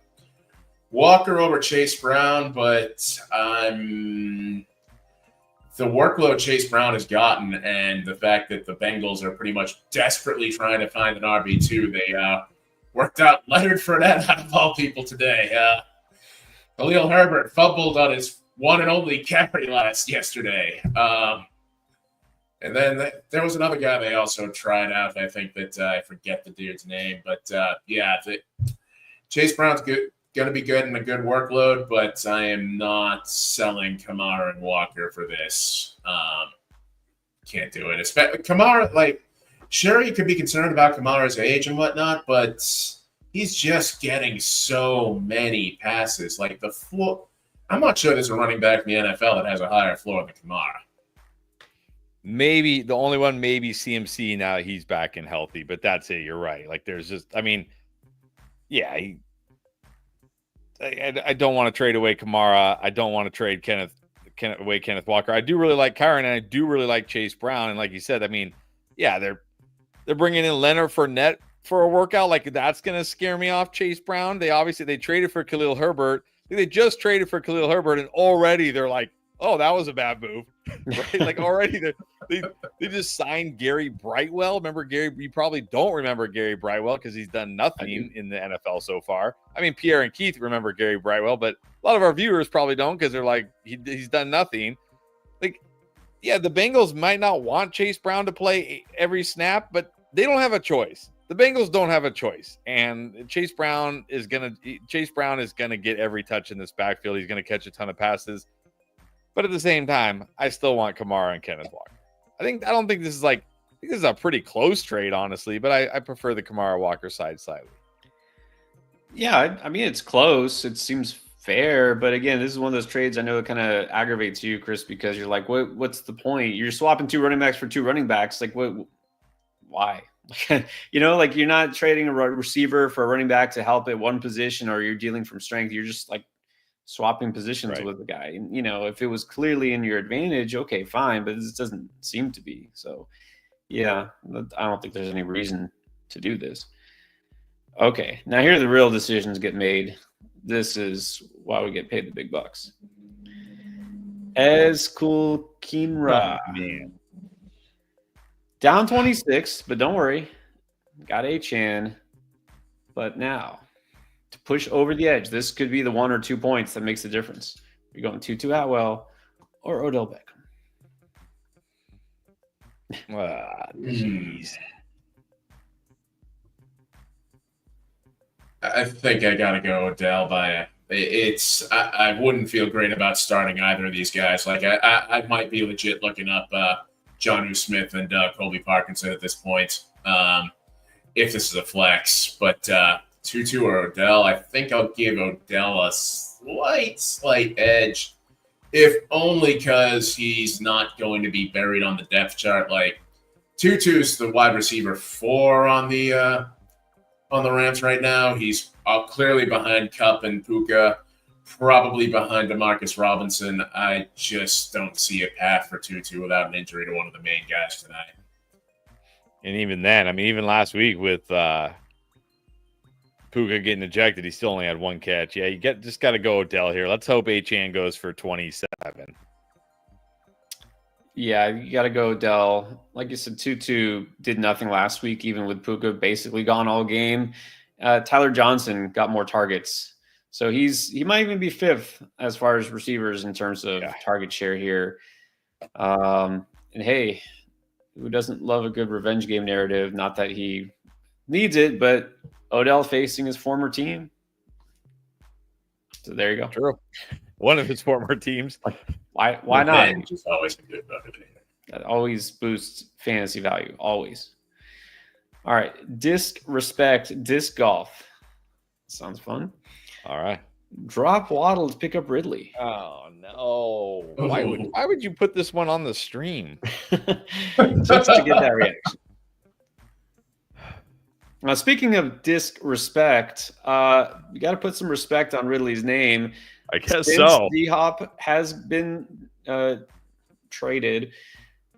Walker over Chase Brown, but the workload Chase Brown has gotten and the fact that the Bengals are pretty much desperately trying to find an RB2, they worked out Leonard Fournette out of all people today. Khalil Herbert fumbled on his one and only carry yesterday. And then there was another guy they also tried out. I think that I forget the dude's name. But, Chase Brown's going to be good and a good workload, but I am not selling Kamara and Walker for this. Can't do it. Kamara, sure, you could be concerned about Kamara's age and whatnot, but he's just getting so many passes. Like, the floor – I'm not sure there's a running back in the NFL that has a higher floor than Kamara. Maybe the only one, maybe CMC now that he's back and healthy, but that's it. You're right. Like, there's just, I don't want to trade away Kamara. I don't want to trade Kenneth Walker. I do really like Kyron, and I do really like Chase Brown. And like you said, they're bringing in Leonard Fournette for a workout. Like, that's going to scare me off Chase Brown. They traded for Khalil Herbert. They just traded for Khalil Herbert, and already they're like, oh, that was a bad move. Right? Like already they just signed Gary Brightwell. Remember Gary? You probably don't remember Gary Brightwell because he's done nothing in the NFL so far. I mean, Pierre and Keith remember Gary Brightwell, but a lot of our viewers probably don't because they're like, he's done nothing. Like, yeah, the Bengals might not want Chase Brown to play every snap, but they don't have a choice. The Bengals don't have a choice, and Chase Brown is gonna get every touch in this backfield. He's gonna catch a ton of passes. But at the same time, I still want Kamara and Kenneth Walker. I don't think this is I think this is a pretty close trade, honestly, but I prefer the Kamara Walker side slightly. Yeah, I mean, it's close. It seems fair. But again, this is one of those trades I know it kind of aggravates you, Chris, because you're like, what's the point? You're swapping 2 running backs for 2 running backs. Like, why? Like you're not trading a receiver for a running back to help at one position, or you're dealing from strength. You're just like swapping positions with the guy. And, if it was clearly in your advantage, okay, fine. But this doesn't seem to be. So, yeah, I don't think there's any reason to do this. Okay, now here the real decisions get made. This is why we get paid the big bucks. Kinra, man. Down 26, but don't worry. Got Achane. But now, to push over the edge, this could be the 1 or 2 points that makes the difference. You're going Tutu Atwell or Odell Beckham. Jeez. I think I gotta go Odell I wouldn't feel great about starting either of these guys. Like I might be legit looking up Jonnu Smith and Colby Parkinson at this point, if this is a flex. But Tutu or Odell, I think I'll give Odell a slight edge, if only because he's not going to be buried on the depth chart. Like Tutu's the wide receiver 4 on the Rams right now. He's clearly behind Kupp and Puka, probably behind DeMarcus Robinson. I just don't see a path for Tutu without an injury to one of the main guys tonight. And even then, I mean, even last week with Puka getting ejected, he still only had 1 catch. Yeah, just got to go Odell here. Let's hope Achane goes for 27. Yeah, you got to go Odell. Like you said, Tutu did nothing last week, even with Puka basically gone all game. Tyler Johnson got more targets. So he might even be 5th as far as receivers in terms of target share here. And hey, who doesn't love a good revenge game narrative? Not that he needs it, but Odell facing his former team. So there you go. True. One of his former teams. Why not? Revenge is always a good motivator. That always boosts fantasy value. Always. All right. Disc golf. Sounds fun. All right. Drop Waddle to pick up Ridley. Oh no! Why would you put this one on the stream? Just to get that reaction. Now, speaking of disrespect, you got to put some respect on Ridley's name. I guess Since so. D-Hop has been traded.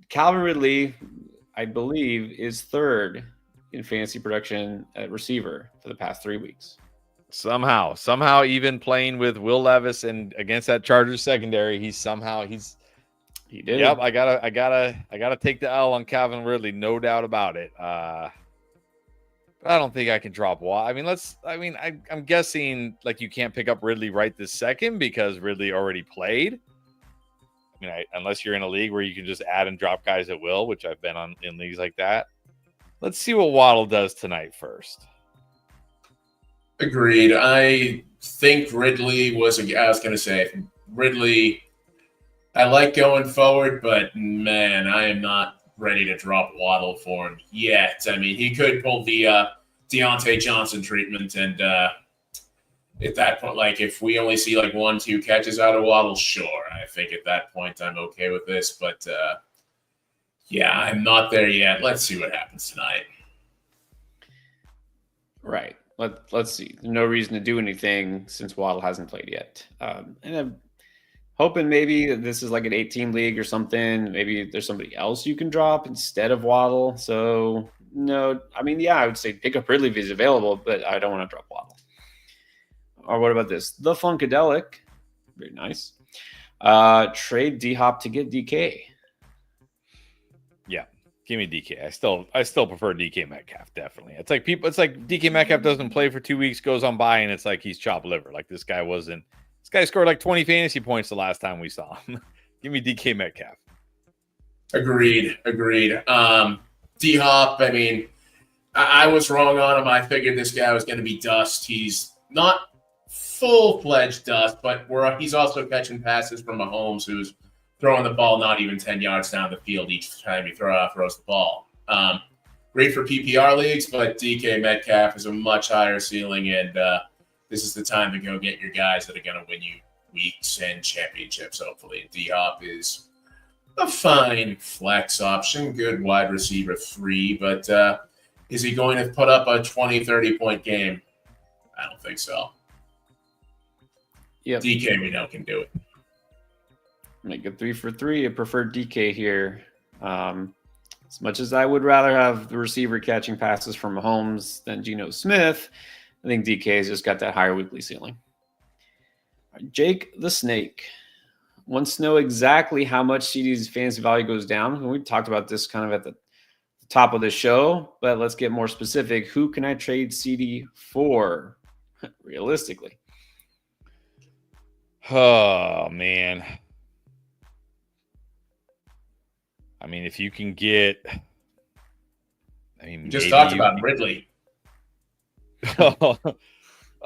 Calvin Ridley, I believe, is 3rd in fantasy production at receiver for the past 3 weeks. Somehow, even playing with Will Levis and against that Chargers secondary, he did. Yep, I gotta take the L on Calvin Ridley, no doubt about it. I don't think I can drop Watt. I'm guessing like you can't pick up Ridley right this second because Ridley already played. Unless you're in a league where you can just add and drop guys at will, which I've been on in leagues like that. Let's see what Waddle does tonight first. Agreed. I think Ridley Ridley, I like going forward, but man, I am not ready to drop Waddle for him yet. I mean, he could pull the Deontay Johnson treatment, and at that point, like if we only see like 1-2 catches out of Waddle, sure. I think at that point I'm okay with this, but yeah, I'm not there yet. Let's see what happens tonight. Right. Let's see. There's no reason to do anything since Waddle hasn't played yet. And I'm hoping maybe this is like an 8-team league or something. Maybe there's somebody else you can drop instead of Waddle. So, no, I would say pick up Ridley if he's available, but I don't want to drop Waddle. Or what about this? The Funkadelic. Very nice. Trade D-Hop to get DK. Yeah. Give me DK. I still prefer DK Metcalf, definitely. It's like DK Metcalf doesn't play for 2 weeks, goes on by, and it's like he's chopped liver. Like this guy scored like 20 fantasy points the last time we saw him. Give me DK Metcalf. Agreed. D-Hop, I mean, I was wrong on him. I figured this guy was going to be dust. He's not full-fledged dust, but he's also catching passes from Mahomes, who's throwing the ball not even 10 yards down the field each time he throws the ball. Great for PPR leagues, but DK Metcalf is a much higher ceiling, and this is the time to go get your guys that are going to win you weeks and championships, hopefully. D-Hop is a fine flex option, good wide receiver 3, but is he going to put up a 20, 30-point game? I don't think so. Yep. DK, we know, can do it. Make it 3 for 3. I prefer DK here. As much as I would rather have the receiver catching passes from Mahomes than Geno Smith, I think DK has just got that higher weekly ceiling. Jake the Snake wants to know exactly how much CD's fantasy value goes down. We talked about this kind of at the top of the show, but let's get more specific. Who can I trade CD for realistically? Oh, man. I mean, if you can get, we just talked about Ridley.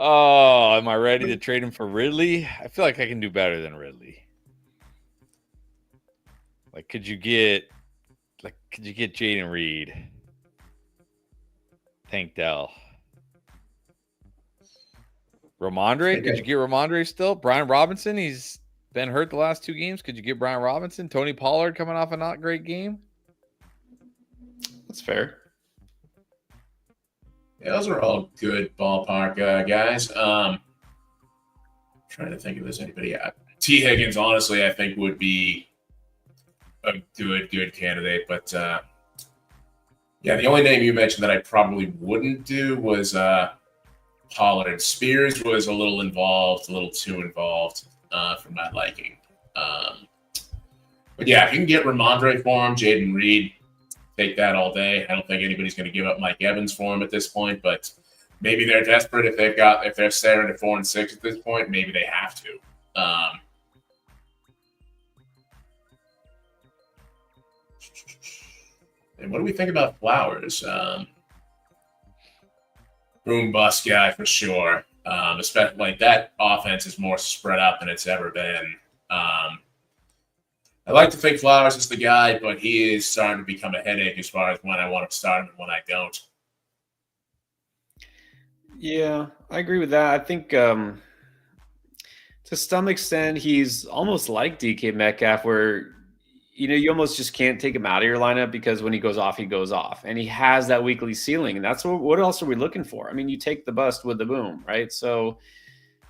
Oh, am I ready to trade him for Ridley? I feel like I can do better than Ridley. Like, could you get Jaden Reed? Tank Dell. Ramondre? Could you get Ramondre still? Brian Robinson? He's been hurt the last 2 games. Could you get Brian Robinson? Tony Pollard coming off a not great game? That's fair. Yeah, those are all good ballpark guys. Trying to think if there's anybody. T. Higgins, honestly, I think would be a good candidate. But yeah, the only name you mentioned that I probably wouldn't do was Pollard. Spears was a little too involved for my liking. But yeah, if you can get Ramondre for him, Jaden Reed, take that all day. I don't think anybody's going to give up Mike Evans for him at this point, but maybe they're desperate if they're staring at 4-6 at this point. Maybe they have to. And what do we think about Flowers? Boom bust guy for sure. Especially like that offense is more spread out than it's ever been. I like to think Flowers is the guy, but he is starting to become a headache as far as when I want to start him and when I don't. Yeah, I agree with that. I think to some extent he's almost like DK Metcalf, where you almost just can't take him out of your lineup because when he goes off, and he has that weekly ceiling. And that's what else are we looking for? I mean, you take the bust with the boom, right? So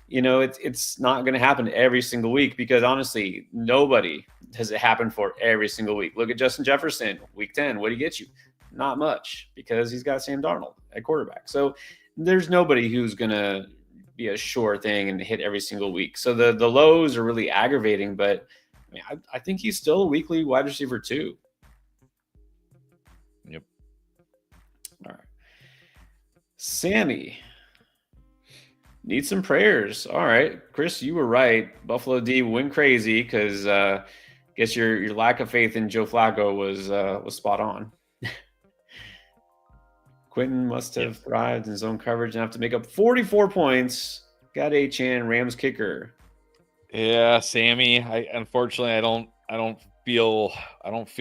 it's not going to happen every single week because honestly, nobody does it happen for every single week. Look at Justin Jefferson, week 10. What did he get you? Not much because he's got Sam Darnold at quarterback. So there's nobody who's going to be a sure thing and hit every single week. So the lows are really aggravating, but I mean, I think he's still a weekly wide receiver too. Yep. All right. Sammy. Need some prayers. All right. Chris, you were right. Buffalo D went crazy because guess your lack of faith in Joe Flacco was spot on. Quentin must have thrived in zone coverage enough to make up 44 points. Got H-Chan, Rams kicker. Yeah, Sammy. Unfortunately I don't feel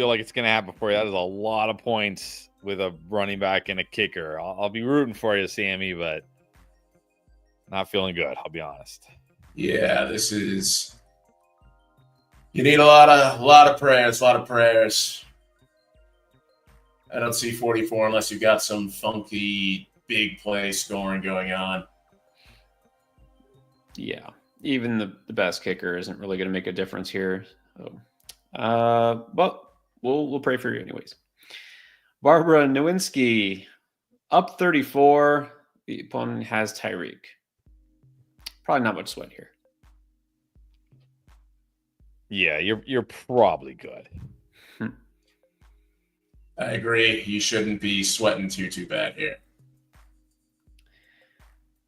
like it's gonna happen for you. That is a lot of points with a running back and a kicker. I'll be rooting for you, Sammy, but not feeling good, I'll be honest. Yeah, this is. You need a lot of prayers. I don't see 44 unless you've got some funky big play scoring going on. Yeah, even the best kicker isn't really going to make a difference here. So, but we'll pray for you anyways. Barbara Nowinski, up 34. The opponent has Tyreek. Probably not much sweat here. Yeah, you're probably good. I agree. You shouldn't be sweating too bad here.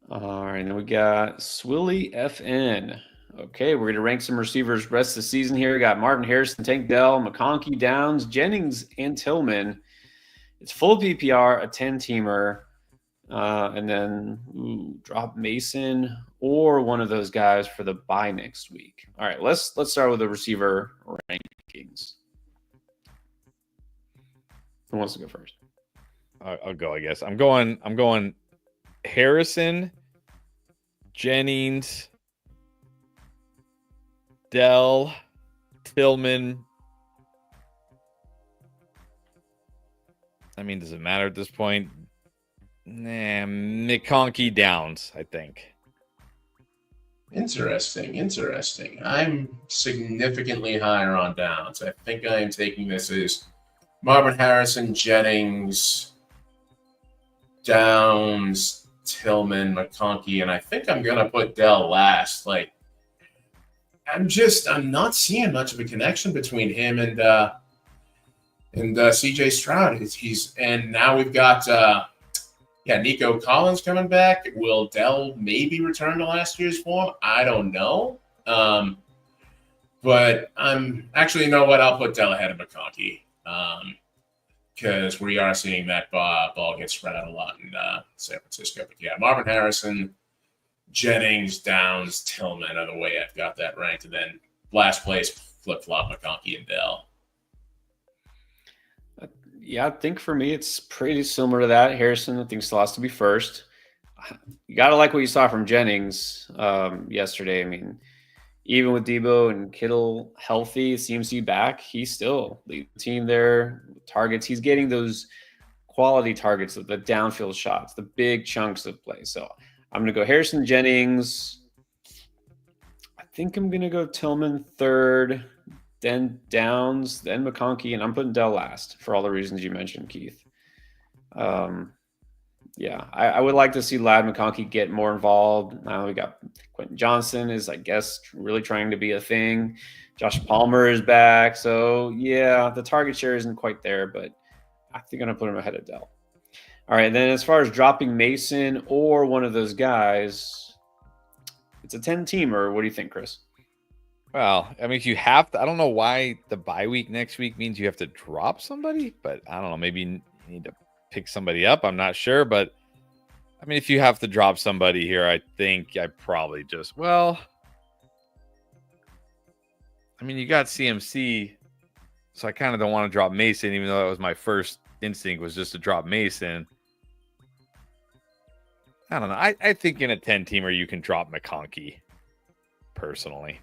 All right, then we got Swilly FN. Okay, we're going to rank some receivers rest of the season here. We got Marvin Harrison, Tank Dell, McConkey, Downs, Jennings, and Tillman. It's full PPR, a 10-teamer, and then drop Mason or one of those guys for the bye next week. All right, let's start with the receiver rankings. Who wants to go first? I'll go, I guess. I'm going Harrison, Jennings, Dell, Tillman. I mean, does it matter at this point? Nah, McConkey, Downs, I think. Interesting. I'm significantly higher on Downs. I think I am taking this as Marvin Harrison, Jennings, Downs, Tillman, McConkey, and I think I'm gonna put Dell last. Like, I'm not seeing much of a connection between him and CJ Stroud. And now we've got Nico Collins coming back. Will Dell maybe return to last year's form? I don't know. But I'm actually, you know what? I'll put Dell ahead of McConkey. Because we are seeing that ball get spread out a lot in San Francisco. But yeah, Marvin Harrison, Jennings, Downs, Tillman are the way I've got that ranked. And then last place, flip-flop McConkey and Dell. Yeah, I think for me, it's pretty similar to that. Harrison, I think, still has to be first. You got to like what you saw from Jennings yesterday. I mean, even with Debo and Kittle healthy, seems to be back, he's still leading the team there. Targets, he's getting those quality targets, the downfield shots, the big chunks of play. So I'm going to go Harrison, Jennings. I think I'm going to go Tillman third, then Downs, then McConkey, and I'm putting Dell last for all the reasons you mentioned, Keith. Yeah, I would like to see Ladd McConkey get more involved. Now we got Quentin Johnson is, I guess, really trying to be a thing. Josh Palmer is back. So, yeah, the target share isn't quite there, but I think I'm going to put him ahead of Dell. All right, then as far as dropping Mason or one of those guys, it's a 10-teamer. What do you think, Chris? Well, I mean, if you have to, I don't know why the bye week next week means you have to drop somebody, but I don't know. Maybe you need to pick somebody up. I'm not sure, but I mean, if you have to drop somebody here, I think I probably just, I mean, you got CMC, so I kind of don't want to drop Mason, even though that was my first instinct was just to drop Mason. I don't know. I think in a 10-teamer, you can drop McConkey, personally.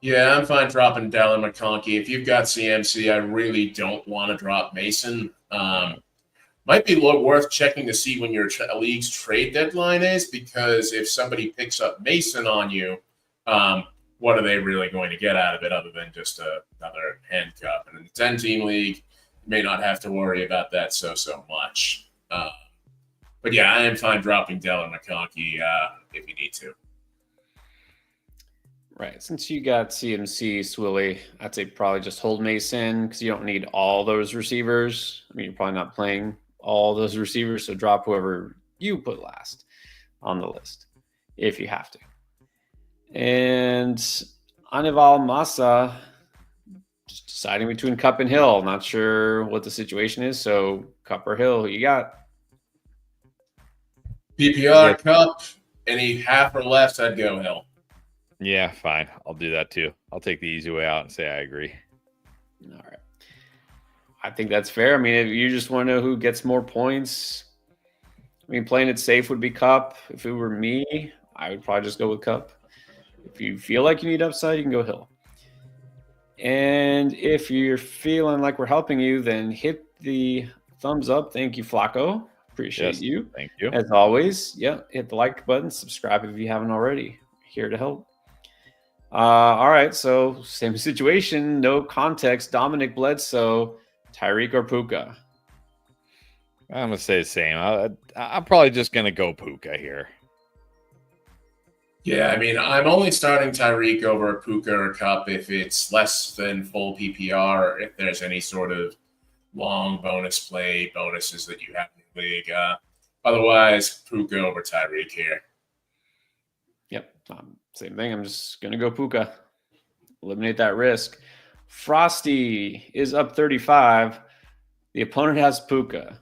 Yeah, I'm fine dropping Dell and McConkey. If you've got CMC, I really don't want to drop Mason. Might be worth checking to see when your league's trade deadline is, because if somebody picks up Mason on you, what are they really going to get out of it other than just another handcuff? And in the 10-team league, you may not have to worry about that so much. But yeah, I am fine dropping Dell and McConkey if you need to. Right. Since you got CMC, Swilly, I'd say probably just hold Mason because you don't need all those receivers. I mean, you're probably not playing all those receivers, so drop whoever you put last on the list if you have to. And Anival Massa, just deciding between Cup and Hill. Not sure what the situation is, so Cup or Hill, who you got? PPR, Cup, any half or less, I'd go Hill. Yeah, fine. I'll do that too. I'll take the easy way out and say I agree. All right. I think that's fair. I mean, if you just want to know who gets more points, I mean, playing it safe would be Cup. If it were me, I would probably just go with Cup. If you feel like you need upside, you can go Hill. And if you're feeling like we're helping you, then hit the thumbs up. Thank you, Flacco. Appreciate you. Thank you. As always, hit the like button. Subscribe if you haven't already. Here to help. All right, so same situation, no context. Dominic Bledsoe, Tyreek or Puka? I'm gonna say the same. I'm probably just gonna go Puka here. Yeah, I mean, I'm only starting Tyreek over Puka or Cup if it's less than full PPR, or if there's any sort of long bonus play bonuses that you have in the league. Otherwise, Puka over Tyreek here. Yep, same thing. I'm just gonna go Puka. Eliminate that risk. Frosty is up 35. The opponent has Puka.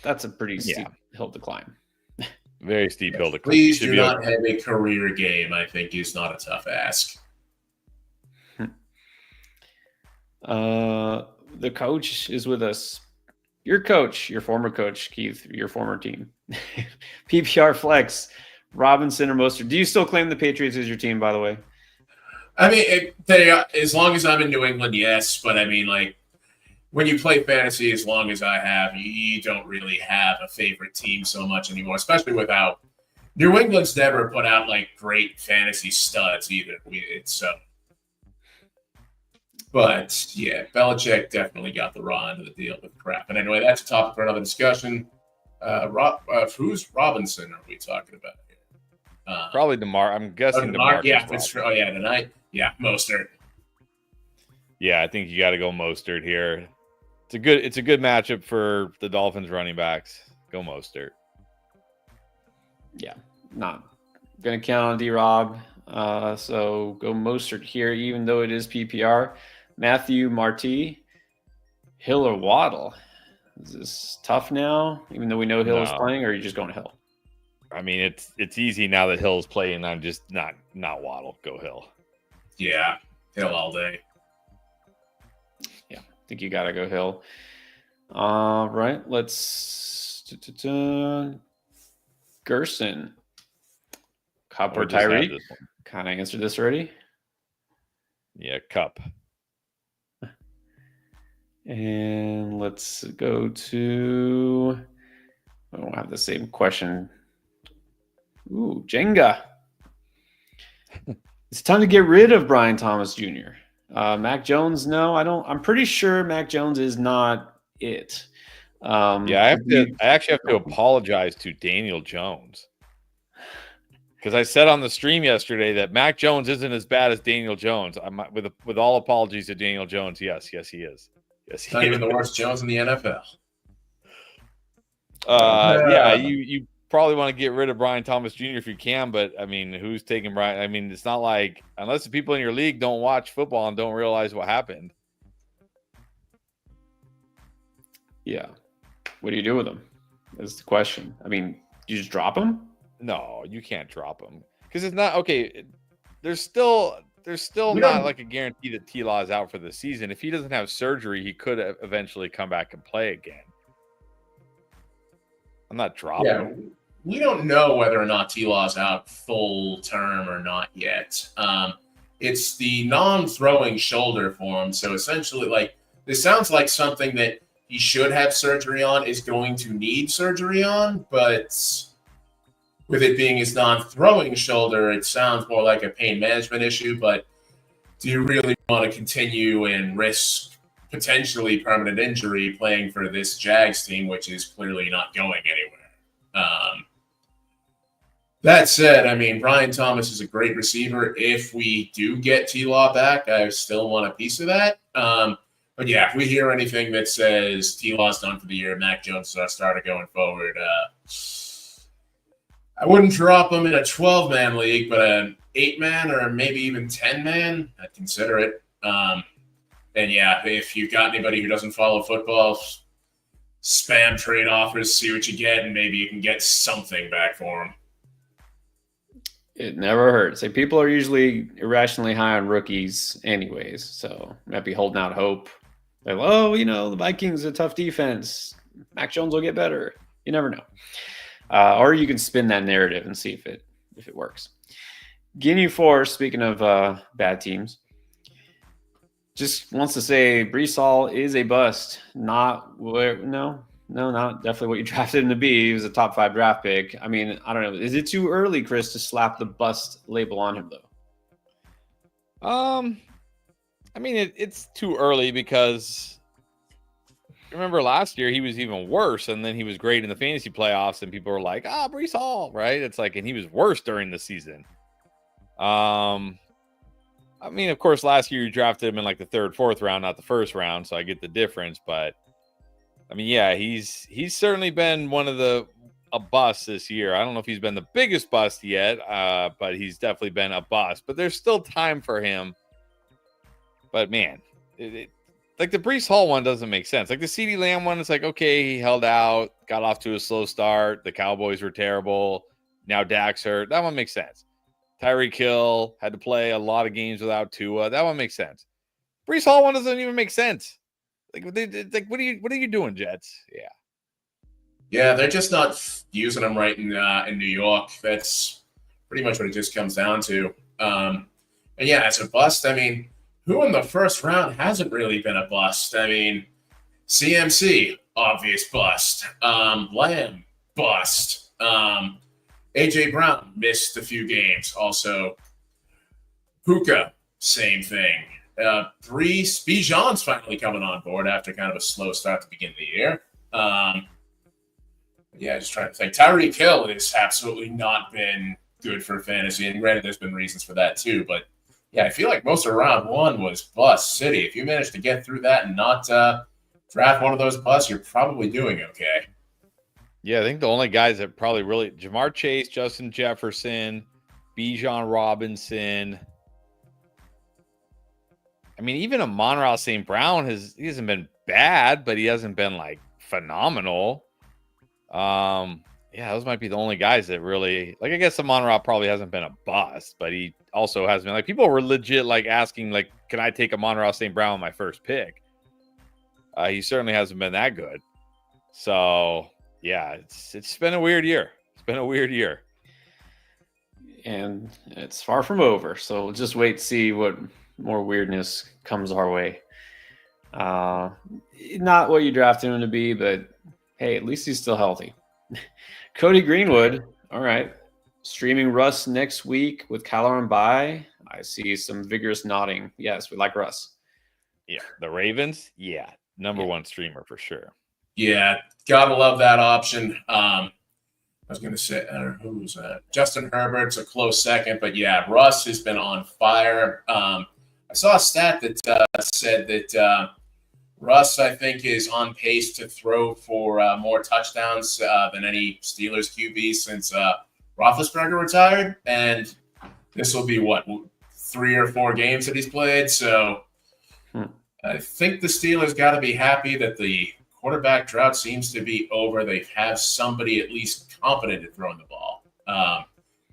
That's a pretty steep hill to climb. Very steep hill to climb. Please do not have a career game, I think, is not a tough ask. The coach is with us. Your coach, your former coach, Keith, your former team. PPR flex, Robinson or Mostert. Do you still claim the Patriots as your team, by the way? I mean, as long as I'm in New England, yes. But I mean, like, when you play fantasy as long as I have, you don't really have a favorite team so much anymore, especially without New England's never put out like great fantasy studs either. But yeah, Belichick definitely got the raw end of the deal with crap. And anyway, that's a topic for another discussion. Who's Robinson are we talking about here? Probably DeMar. I'm guessing DeMar. Yeah, tonight. Yeah, Mostert. Yeah, I think you got to go Mostert here. It's a good matchup for the Dolphins running backs. Go Mostert. Yeah, not gonna count on D-Rob. So go Mostert here, even though it is PPR. Matthew Marty, Hill or Waddle. Is this tough now, even though we know Hill is playing, or are you just going to Hill? I mean, it's easy now that Hill's playing. I'm just not Waddle. Go Hill. Yeah, Hill all day. Yeah, I think you got to go Hill. All right, let's Gerson, Cup or Tyreek. Kind of answered this already. Yeah, Cup. And let's go to. I don't have the same question. Ooh, Jenga. It's time to get rid of Brian Thomas Jr. Mac Jones, no, I don't. I'm pretty sure Mac Jones is not it. I actually have to apologize to Daniel Jones because I said on the stream yesterday that Mac Jones isn't as bad as Daniel Jones. I'm with all apologies to Daniel Jones. Yes, he is. Yes, he not is. Even the worst Jones in the NFL. You probably want to get rid of Brian Thomas Jr. if you can, but I mean, who's taking Brian? I mean, it's not like unless the people in your league don't watch football and don't realize what happened. Yeah. What do you do with him? Is the question. I mean, you just drop him? No, you can't drop him because it's not okay. There's still not like a guarantee that T-Law is out for the season. If he doesn't have surgery, he could eventually come back and play again. I'm not dropping him. We don't know whether or not T-Law's out full term or not yet. It's the non-throwing shoulder for him. So essentially, like, this sounds like something that he should have surgery on, is going to need surgery on, but with it being his non-throwing shoulder, it sounds more like a pain management issue. But do you really want to continue and risk potentially permanent injury playing for this Jags team, which is clearly not going anywhere? That said, I mean, Brian Thomas is a great receiver. If we do get T-Law back, I still want a piece of that. But yeah, if we hear anything that says T-Law's done for the year, Mac Jones is our starter going forward, I wouldn't drop him in a 12-man league, but an 8-man or maybe even 10-man, I'd consider it. And yeah, if you've got anybody who doesn't follow football, spam trade offers, see what you get, and maybe you can get something back for them. It never hurts. Like, people are usually irrationally high on rookies anyways, so might be holding out hope. They're like, oh, the Vikings are a tough defense. Mac Jones will get better. You never know. Or you can spin that narrative and see if it works. Guinea Force, speaking of bad teams, just wants to say Brees Hall is a bust. Not definitely what you drafted him to be. He was a top 5 draft pick. I mean, I don't know. Is it too early, Chris, to slap the bust label on him, though? I mean, it's too early because remember last year he was even worse, and then he was great in the fantasy playoffs, and people were like, Breece Hall, right? It's like, and he was worse during the season. I mean, of course, last year you drafted him in like the 3rd, 4th round, not the 1st round, so I get the difference. But I mean, yeah, he's certainly been a bust this year. I don't know if he's been the biggest bust yet, but he's definitely been a bust. But there's still time for him. But man, like the Breece Hall one doesn't make sense. Like the CeeDee Lamb one, it's like, okay, he held out, got off to a slow start. The Cowboys were terrible. Now Dak's hurt. That one makes sense. Tyreek Hill had to play a lot of games without Tua. That one makes sense. Breece Hall one doesn't even make sense. Like what are you doing, Jets? Yeah. Yeah, they're just not using him right in New York. That's pretty much what it just comes down to. And yeah, as a bust, I mean, who in the 1st round hasn't really been a bust? I mean, CMC, obvious bust. Lamb, bust. AJ Brown missed a few games. Also, Puka, same thing. Bijan's finally coming on board after kind of a slow start to begin the year. Yeah, just trying to think. Tyreek Hill has absolutely not been good for fantasy, and granted, there's been reasons for that too. But yeah, I feel like most of round 1 was bust city. If you manage to get through that and not draft one of those busts, you're probably doing okay. Yeah, I think the only guys that probably really Jamar Chase, Justin Jefferson, Bijan Robinson. I mean, even Amon-Ra St. Brown he hasn't been bad, but he hasn't been like phenomenal. Yeah, those might be the only guys that really like. I guess Amon-Ra probably hasn't been a bust, but he also has been like people were legit like asking like, can I take Amon-Ra St. Brown my first pick? He certainly hasn't been that good. So yeah, it's been a weird year. It's been a weird year, and it's far from over. So we'll just wait to see what more weirdness comes our way. Not what you drafted him to be, but hey, at least he's still healthy. Cody Greenwood, all right. Streaming Russ next week with Kyler on bye. I see some vigorous nodding. Yes, we like Russ. Yeah, the Ravens. Yeah, number 1 streamer for sure. Yeah, gotta love that option. I was going to say, who was that? Justin Herbert's a close second, but yeah, Russ has been on fire. I saw a stat that said that Russ, I think, is on pace to throw for more touchdowns than any Steelers QB since Roethlisberger retired. And this will be, 3 or 4 games that he's played. So I think the Steelers got to be happy that the quarterback drought seems to be over. They have somebody at least competent at throwing the ball.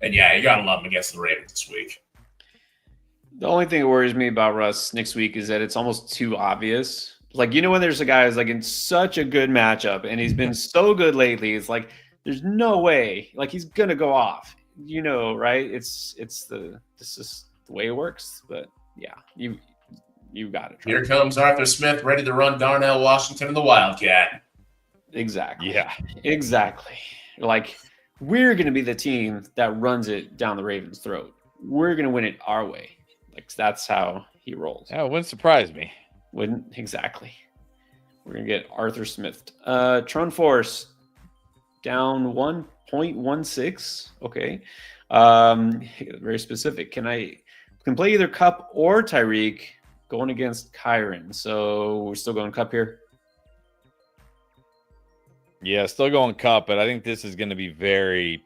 And yeah, you got to love them against the Ravens this week. The only thing that worries me about Russ next week is that it's almost too obvious. Like, when there's a guy who's like in such a good matchup and he's been so good lately, it's like there's no way like he's gonna go off. Right? This is the way it works. But yeah, you got it. Here comes Arthur Smith ready to run Darnell Washington and the Wildcat. Exactly. Yeah. Exactly. Like, we're gonna be the team that runs it down the Ravens' throat. We're gonna win it our way. Like, that's how he rolls. Yeah, it wouldn't surprise me. Wouldn't exactly. We're gonna get Arthur Smith. Tron Force down 1.16. Okay. Very specific. Can play either Cup or Tyreek going against Kyron. So we're still going Cup here. Yeah, still going Cup, but I think this is going to be very,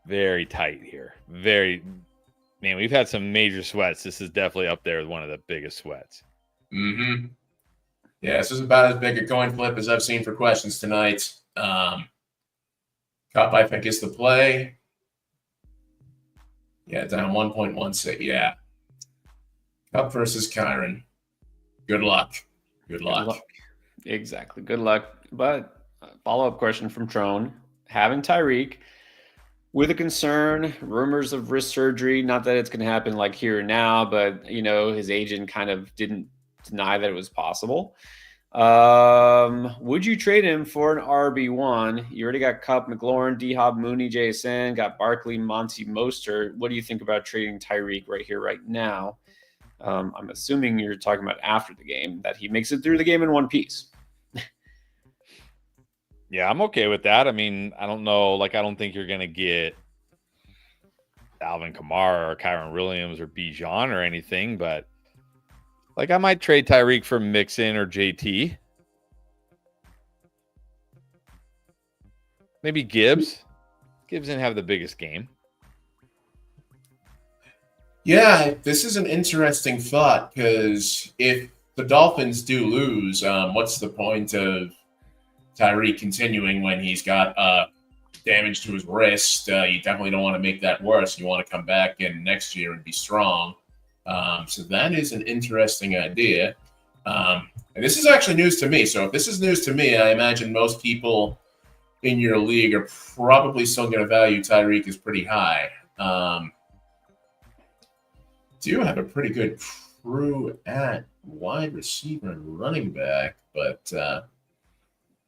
very tight here. Man, we've had some major sweats. This is definitely up there with one of the biggest sweats. Mm-hmm. Yeah, this is about as big a coin flip as I've seen for questions tonight. Cup, I think, is the play. Yeah, down 1.16. Yeah. Cup versus Kyron. Good luck. Good luck. Exactly. Good luck. But follow-up question from Trone. Having Tyreek with a concern, rumors of wrist surgery, not that it's going to happen like here and now, but, his agent kind of didn't deny that it was possible. Would you trade him for an RB1? You already got Kupp, McLaurin, D-Hop, Mooney, JSN, got Barkley, Monty, Mostert. What do you think about trading Tyreek right here, right now? I'm assuming you're talking about after the game, that he makes it through the game in one piece. Yeah, I'm okay with that. I mean, I don't know. Like, I don't think you're going to get Alvin Kamara or Kyron Williams or Bijan or anything, but like, I might trade Tyreek for Mixon or JT. Maybe Gibbs. Gibbs didn't have the biggest game. Yeah, this is an interesting thought because if the Dolphins do lose, what's the point of Tyreek continuing when he's got damage to his wrist? You definitely don't want to make that worse. You want to come back in next year and be strong. So that is an interesting idea. And this is actually news to me. So if this is news to me, I imagine most people in your league are probably still going to value Tyreek as pretty high. Do have a pretty good crew at wide receiver and running back, but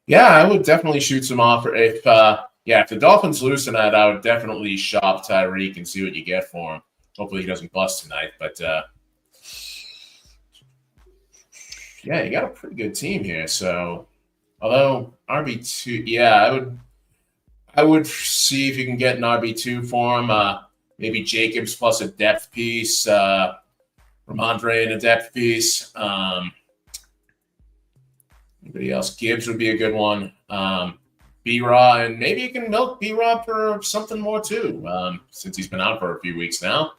yeah, I would definitely shoot some offer. If the Dolphins lose tonight, I would definitely shop Tyreek and see what you get for him. Hopefully he doesn't bust tonight, but yeah, you got a pretty good team here. So, although RB2, yeah, I would see if you can get an RB2 for him. Maybe Jacobs plus a depth piece, Ramondre and a depth piece. Anybody else? Gibbs would be a good one. B-Raw, and maybe you can milk B-Raw for something more too, since he's been out for a few weeks now.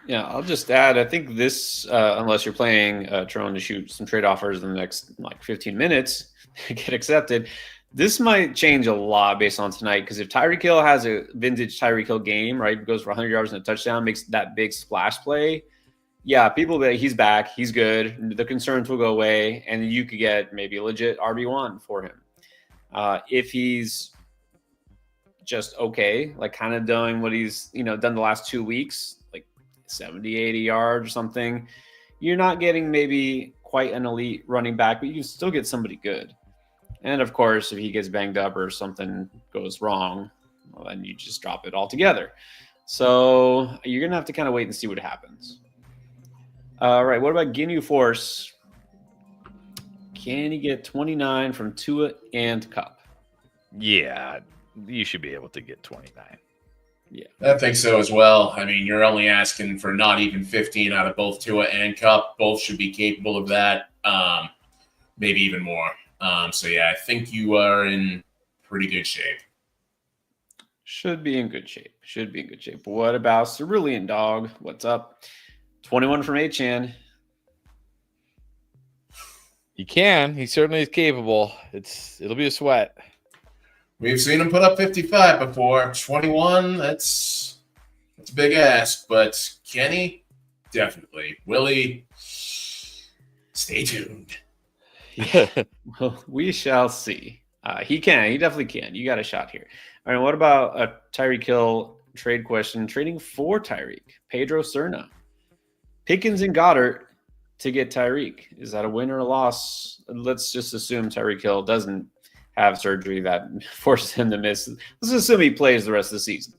Yeah, I'll just add, I think this, unless you're playing trying to shoot some trade offers in the next 15 minutes, get accepted. This might change a lot based on tonight, because if Tyreek Hill has a vintage Tyreek Hill game, right, goes for 100 yards and a touchdown, makes that big splash play, yeah, people will be like, he's back, he's good, the concerns will go away, and you could get maybe a legit RB1 for him. If he's just okay, like kind of doing what he's done the last 2 weeks, like 70, 80 yards or something, you're not getting maybe quite an elite running back, but you can still get somebody good. And of course, if he gets banged up or something goes wrong, well, then you just drop it altogether. So you're going to have to kind of wait and see what happens. All right. What about Ginyu Force? Can he get 29 from Tua and Cup? Yeah, you should be able to get 29. Yeah, I think so as well. I mean, you're only asking for not even 15 out of both Tua and Cup. Both should be capable of that, maybe even more. So, yeah, I think you are in pretty good shape. Should be in good shape. What about Cerulean Dog? What's up? 21 from A-Chan. He can. He certainly is capable. It'll be a sweat. We've seen him put up 55 before. 21, that's a big ask. But Kenny, definitely. Willie, stay tuned. Well, we shall see. He can. He definitely can. You got a shot here. All right, what about a Tyreek Hill trade question? Trading for Tyreek. Pedro Cerna. Pickens and Goddard to get Tyreek. Is that a win or a loss? Let's just assume Tyreek Hill doesn't have surgery that forces him to miss. Let's assume he plays the rest of the season.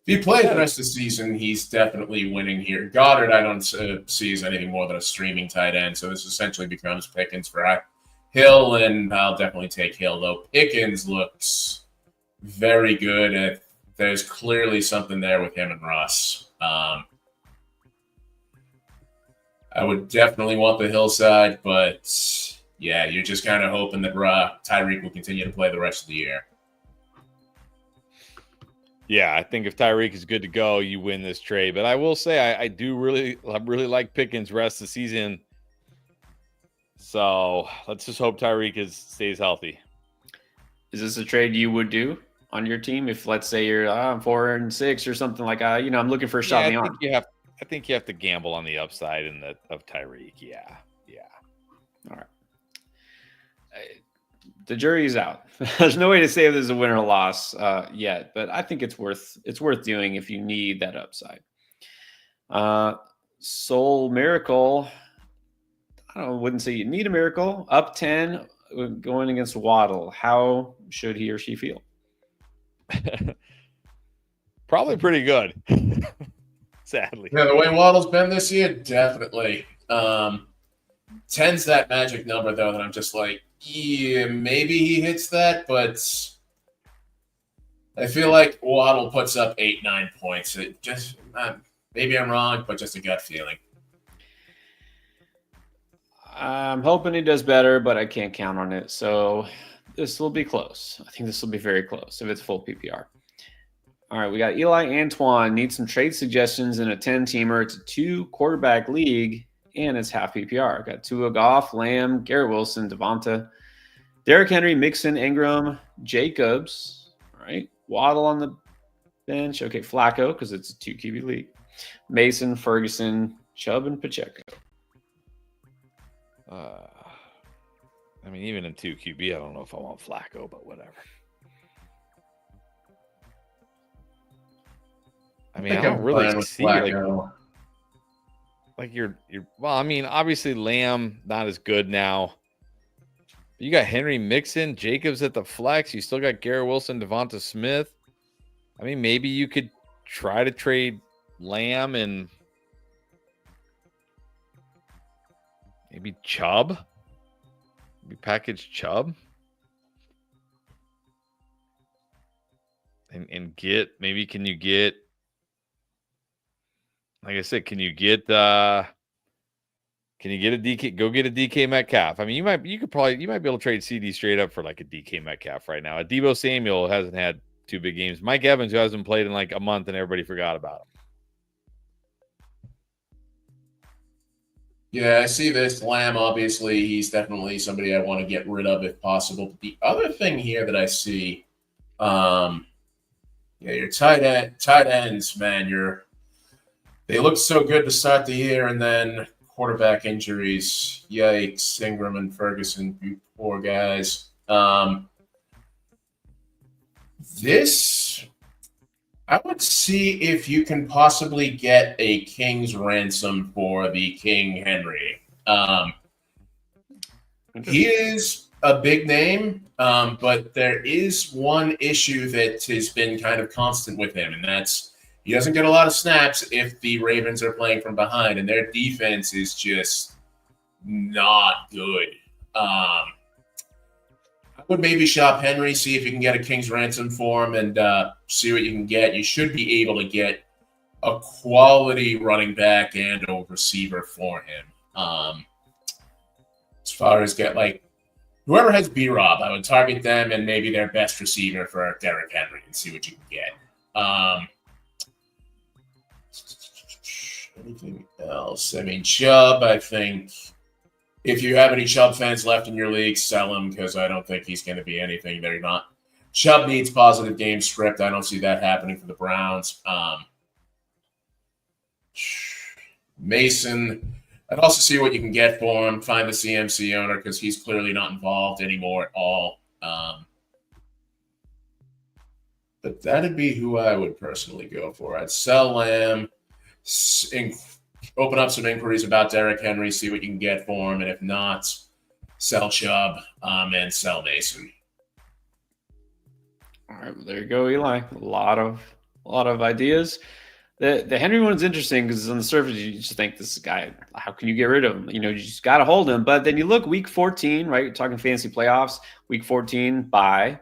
If he plays the rest of the season, he's definitely winning here. Goddard, I don't see as anything more than a streaming tight end, so this essentially becomes Pickens for Hill, and I'll definitely take Hill, though. Pickens looks very good. There's clearly something there with him and Russ. I would definitely want the Hill side, but yeah, you're just kind of hoping that Tyreek will continue to play the rest of the year. Yeah, I think if Tyreek is good to go, you win this trade. But I will say I really like Pickens rest of the season. So let's just hope Tyreek stays healthy. Is this a trade you would do on your team if, let's say, you're 4-6 or something like I'm looking for a shot in the arm? I think you have to gamble on the upside of Tyreek. Yeah. All right. The jury's out. There's no way to say if there's a win or a loss yet, but I think it's worth doing if you need that upside. Soul Miracle. I wouldn't say you need a miracle. Up 10 going against Waddle. How should he or she feel? Probably pretty good. Sadly. Yeah, the way Waddle's been this year, definitely. 10's that magic number, though, that I'm just like, yeah, maybe he hits that, but I feel like Waddle puts up 8-9 points. It just maybe I'm wrong, but just a gut feeling. I'm hoping he does better, but I can't count on it. So this will be close. I think this will be very close if it's full PPR. All right, we got Eli Antoine. Need some trade suggestions in a 10-teamer. It's a 2-quarterback league, and it's half PPR. Got Tua, Goff, Lamb, Garrett Wilson, Devonta, Derrick Henry, Mixon, Ingram, Jacobs. All right, Waddle on the bench. Okay, Flacco, because it's a 2 QB league. Mason, Ferguson, Chubb, and Pacheco. I mean, even in 2 QB, I don't know if I want Flacco, but whatever. I mean, I don't really see like you're well, I mean, obviously Lamb not as good now. You got Henry, Mixon, Jacobs at the flex. You still got Garrett Wilson, Devonta Smith. I mean, maybe you could try to trade Lamb and maybe Chubb. Maybe package Chubb. And get, maybe can you get, like I said, can you get a DK? Go get a DK Metcalf. I mean, you might be able to trade CD straight up for like a DK Metcalf right now. A Deebo Samuel hasn't had 2 big games. Mike Evans, who hasn't played in like a month and everybody forgot about him. Yeah, I see this. Lamb, obviously, he's definitely somebody I want to get rid of if possible. But the other thing here that I see, your tight ends, man, they looked so good to start the year, and then quarterback injuries. Yikes, Ingram and Ferguson, you poor guys. I would see if you can possibly get a king's ransom for the King Henry. He is a big name, but there is one issue that has been kind of constant with him, and that's he doesn't get a lot of snaps if the Ravens are playing from behind, and their defense is just not good. I would maybe shop Henry, see if you can get a king's ransom for him, and see what you can get. You should be able to get a quality running back and a receiver for him. As far as whoever has B-Rob, I would target them and maybe their best receiver for Derrick Henry and see what you can get. Anything else? I mean, Chubb, I think if you have any Chubb fans left in your league, sell him because I don't think he's going to be anything. They're not. Chubb needs positive game script. I don't see that happening for the Browns. Mason, I'd also see what you can get for him. Find the CMC owner because he's clearly not involved anymore at all. But that'd be who I would personally go for. I'd sell Lamb, open up some inquiries about Derrick Henry, see what you can get for him, and if not, sell Chubb and sell Mason. All right, well, there you go, Eli. A lot of ideas. The Henry one's interesting because on the surface you just think this guy, how can you get rid of him? You just got to hold him. But then you look week 14, right? You're talking fantasy playoffs. Week 14 bye.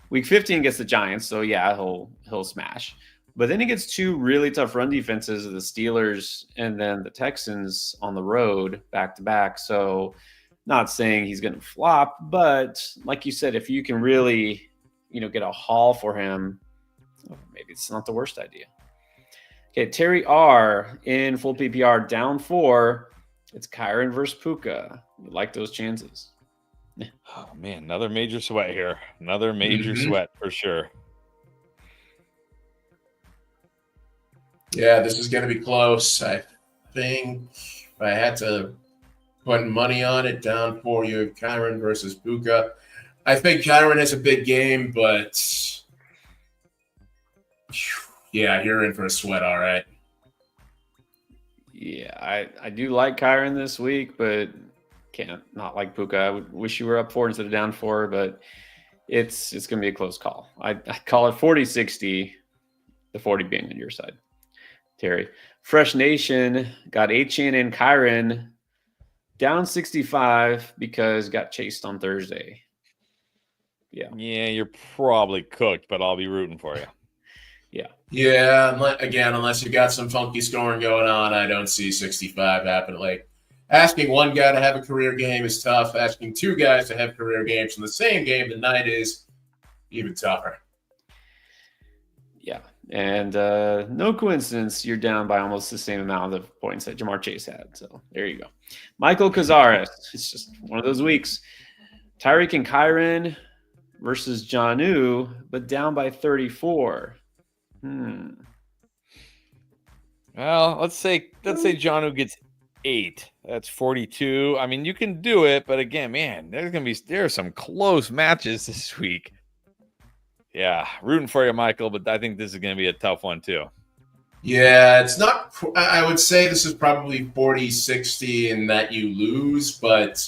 Week 15 gets the Giants, so yeah, he'll smash. But then he gets 2 really tough run defenses, the Steelers and then the Texans on the road back to back. So not saying he's going to flop, but like you said, if you can really, get a haul for him, maybe it's not the worst idea. Okay, Terry R in full PPR down 4. It's Kyren versus Puka. You like those chances? Oh man, another major sweat here. Another major sweat for sure. Yeah, this is going to be close. I think if I had to put money on it, down 4, you have Kyren versus Puka. I think Kyren has a big game, but yeah, you're in for a sweat, all right. Yeah, I do like Kyren this week, but can't not like Puka. I would wish you were up 4 instead of down 4, but it's going to be a close call. I call it 40-60, the 40 being on your side. Terry. Fresh Nation got Achan and Kyren. Down 65 because got chased on Thursday. Yeah. Yeah, you're probably cooked, but I'll be rooting for you. Yeah. Yeah, again, unless you got some funky scoring going on, I don't see 65 happening. Like, asking one guy to have a career game is tough. Asking two guys to have career games in the same game tonight is even tougher. Yeah. And no coincidence, you're down by almost the same amount of points that Jamar Chase had. So there you go. Michael Cazares. It's just one of those weeks. Tyreek and Kyron versus Jonnu, but down by 34. Well, let's say Jonnu gets 8. That's 42. I mean, you can do it, but again, man, there are some close matches this week. Yeah, rooting for you, Michael, but I think this is going to be a tough one too. Yeah, it's not. I would say this is probably 40-60 in that you lose, but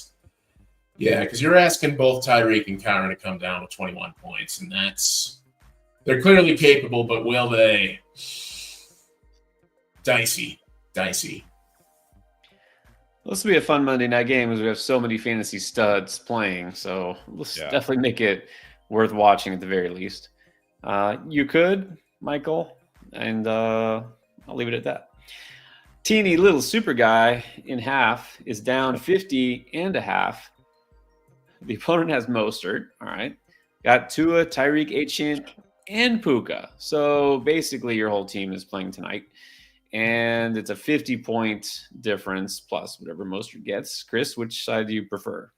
yeah, because you're asking both Tyreek and Kyron to come down with 21 points, and they're clearly capable, but will they? Dicey. This will be a fun Monday night game because we have so many fantasy studs playing, so let's definitely make it worth watching at the very least. You could, Michael, and I'll leave it at that. Teeny little super guy in half is down 50 and a half. The opponent has Mostert. All right. Got Tua, Tyreek, Etienne, and Puka. So basically your whole team is playing tonight. And it's a 50-point difference plus whatever Mostert gets. Chris, which side do you prefer?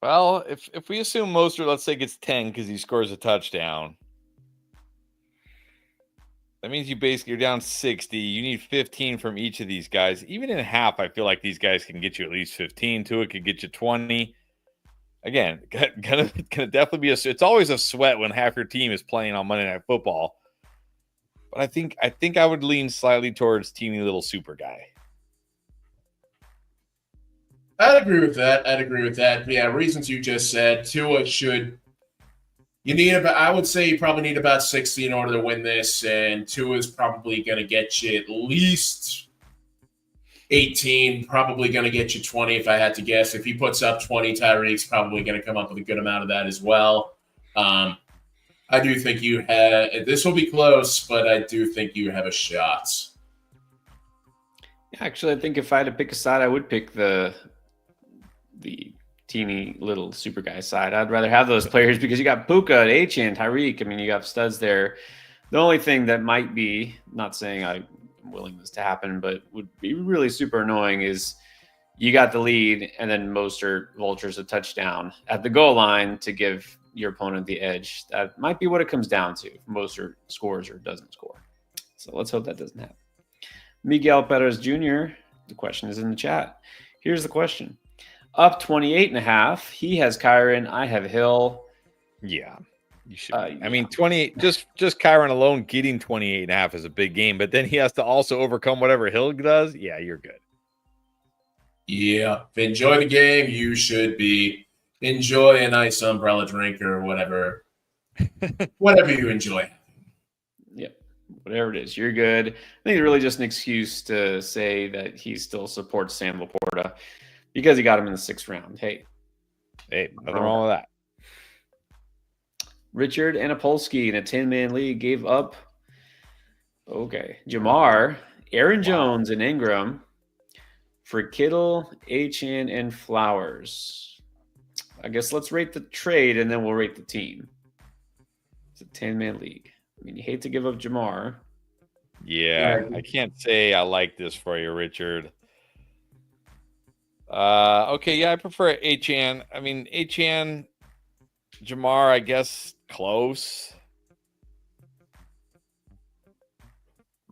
Well, if we assume Mostert, let's say, gets 10 because he scores a touchdown, that means you're down 60. You need 15 from each of these guys. Even in half, I feel like these guys can get you at least 15. Tua could get you 20. Again, gonna definitely be it's always a sweat when half your team is playing on Monday Night Football. But I think I would lean slightly towards teeny little super guy. I'd agree with that. But yeah, reasons you just said. Tua I would say you probably need about 60 in order to win this, and Tua's probably going to get you at least 18, probably going to get you 20 if I had to guess. If he puts up 20, Tyreek's probably going to come up with a good amount of that as well. I do think this will be close, but I do think you have a shot. Actually, I think if I had to pick a side, I would pick the teeny little super guy side. I'd rather have those players because you got Puka, Etienne, Tyreek. I mean, you got studs there. The only thing that might be, not saying I'm willing this to happen, but would be really super annoying is you got the lead and then Mostert vultures a touchdown at the goal line to give your opponent the edge. That might be what it comes down to. Mostert scores or doesn't score. So let's hope that doesn't happen. Miguel Perez Jr., the question is in the chat. Here's the question. Up 28.5. He has Kyron. I have Hill. Yeah, you should. I mean, 28. Just Kyron alone getting 28.5 is a big game, but then he has to also overcome whatever Hill does. Yeah, you're good. Yeah, enjoy the game. You should be. Enjoy a nice umbrella drink or whatever you enjoy. Yep, whatever it is, you're good. I think it's really just an excuse to say that he still supports Sam Laporta because he got him in the 6th round. Hey, nothing wrong with that. Richard Anapolsky in a 10-man league gave up. Okay, Jamar, Aaron Jones, and Ingram for Kittle, Etienne, and Flowers. I guess let's rate the trade and then we'll rate the team. It's a 10-man league. I mean, you hate to give up Jamar. Yeah, I can't say I like this for you, Richard. Okay, yeah, I prefer Etienne. I mean, Etienne, Jamar, I guess close.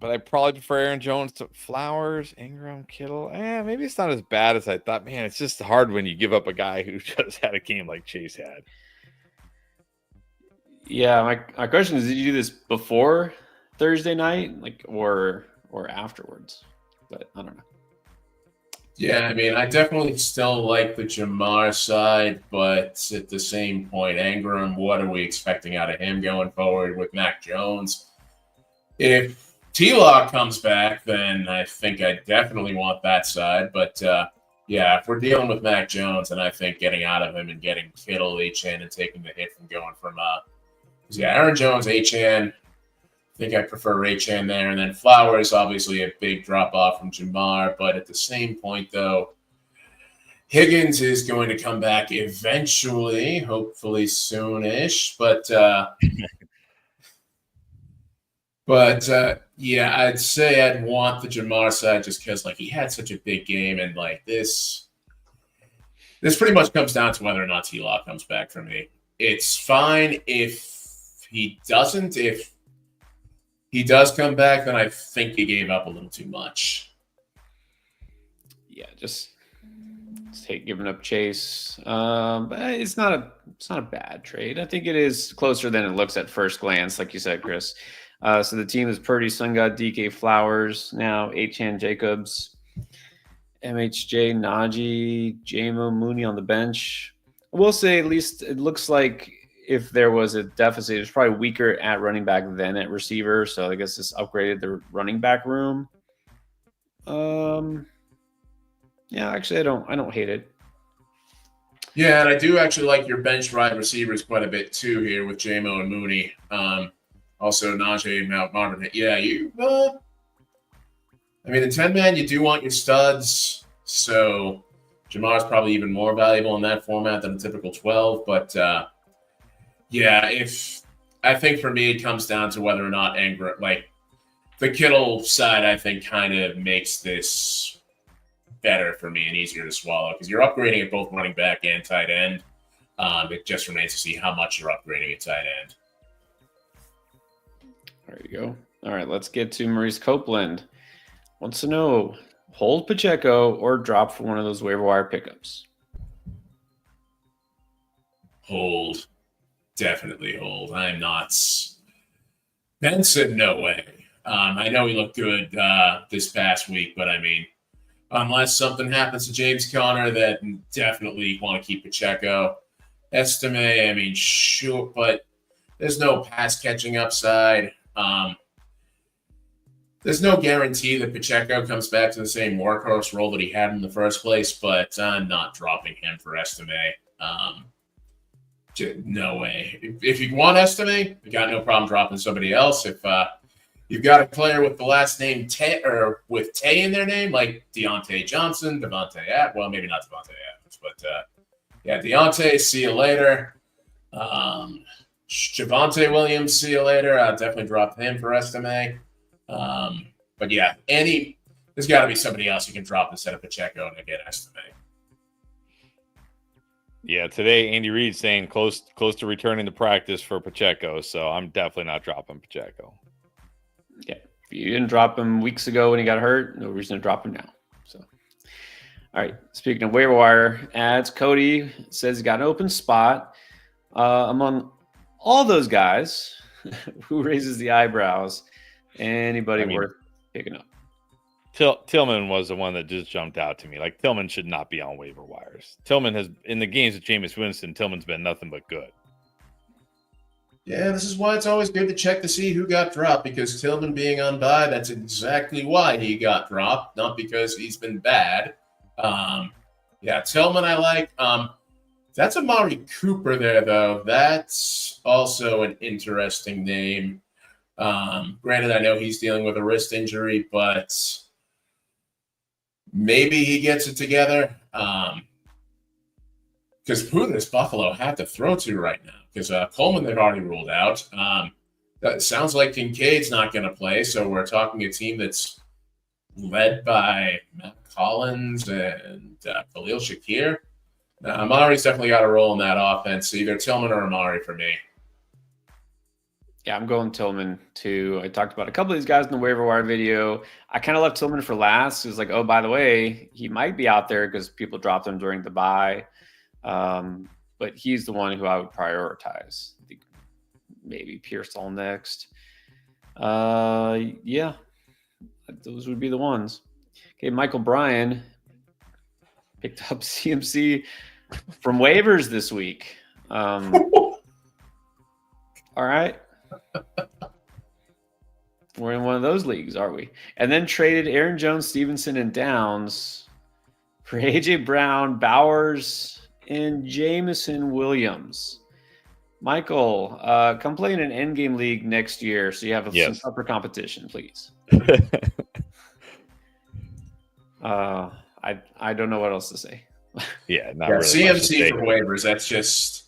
But I probably prefer Aaron Jones to Flowers, Ingram, Kittle. Maybe it's not as bad as I thought. Man, it's just hard when you give up a guy who just had a game like Chase had. Yeah, my question is, did you do this before Thursday night, or afterwards? But I don't know. Yeah, I mean, I definitely still like the Jamar side, but at the same point, Ingram, what are we expecting out of him going forward with Mac Jones? If T-Lock comes back, then I think I definitely want that side. But yeah, if we're dealing with Mac Jones, and I think getting out of him and getting Kittle, HN, and taking the hit from going from Aaron Jones, HN. I think I prefer HN there, and then Flowers, obviously a big drop off from Jamar, but at the same point though, Higgins is going to come back eventually, hopefully soonish, yeah, I'd say I'd want the Jamar side just because like he had such a big game, and like this pretty much comes down to whether or not T-Law comes back for me. It's fine if he doesn't. If he does come back, then I think he gave up a little too much. Yeah, just giving up Chase. But it's not a bad trade. I think it is closer than it looks at first glance, like you said, Chris. So the team is Purdy, Sungad, DK, Flowers, now H-Han, Jacobs, MHJ, Najee, JMO, Mooney on the bench. I will say at least it looks like if there was a deficit, it's probably weaker at running back than at receiver. So I guess this upgraded the running back room. Yeah, actually, I don't hate it. Yeah, and I do actually like your bench wide receivers quite a bit too here with JMO and Mooney. Also Najee and Marvin. Yeah, I mean, the 10-man, you do want your studs. So Jamar's probably even more valuable in that format than a typical 12. But yeah, I think for me, it comes down to whether or not the Kittle side, I think, kind of makes this better for me and easier to swallow because you're upgrading at both running back and tight end. It just remains to see how much you're upgrading at tight end. There you go. All right, let's get to Maurice Copeland. Wants to know, hold Pacheco or drop for one of those waiver wire pickups? Hold. Definitely hold. I'm not. Ben said no way. I know he looked good this past week, but I mean, unless something happens to James Conner, that definitely want to keep Pacheco. Estimé, I mean, sure, but there's no pass catching upside. There's no guarantee that Pacheco comes back to the same workhorse role that he had in the first place, but I'm not dropping him for Estimé. No way. If you want Estimé, you got no problem dropping somebody else. If you've got a player with the last name Tay or with Tay in their name, like Deontay Johnson, Devontae Adams. Well, maybe not Devontae Adams, but yeah, Deontay, see you later. Javonte Williams, see you later. I'll definitely drop him for Estimé. But yeah, there's got to be somebody else you can drop instead of Pacheco and get Estimé. Yeah, today Andy Reid saying close to returning to practice for Pacheco, so I'm definitely not dropping Pacheco. Yeah, if you didn't drop him weeks ago when he got hurt, no reason to drop him now. So, all right. Speaking of waiver wire ads, Cody says he got an open spot among all those guys. Who raises the eyebrows? Anybody worth picking up? Tillman was the one that just jumped out to me. Like, Tillman should not be on waiver wires. Tillman has, in the games with Jameis Winston, Tillman's been nothing but good. Yeah, this is why it's always good to check to see who got dropped, because Tillman being on bye, that's exactly why he got dropped, not because he's been bad. Yeah, Tillman I like. That's Amari Cooper there, though. That's also an interesting name. Granted, I know he's dealing with a wrist injury, but maybe he gets it together. Because who does Buffalo have to throw to right now? Because Coleman they've already ruled out. That sounds like Kincaid's not going to play, so we're talking a team that's led by Matt Collins and Khalil Shakir. Amari's definitely got a role in that offense. Either Tillman or Amari for me. Yeah, I'm going Tillman too. I talked about a couple of these guys in the waiver wire video. I kind of left Tillman for last. It was like, oh, by the way, he might be out there because people dropped him during the bye. But he's the one who I would prioritize. I think maybe Pearsall next. Yeah, those would be the ones. Okay, Michael Bryan picked up CMC from waivers this week. All right. We're in one of those leagues, are we? And then traded Aaron Jones, Stevenson, and Downs for AJ Brown, Bowers, and Jameson Williams. Michael, come play in an endgame league next year so you have some tougher competition, please. I don't know what else to say. Not really. CMC for waivers. That's just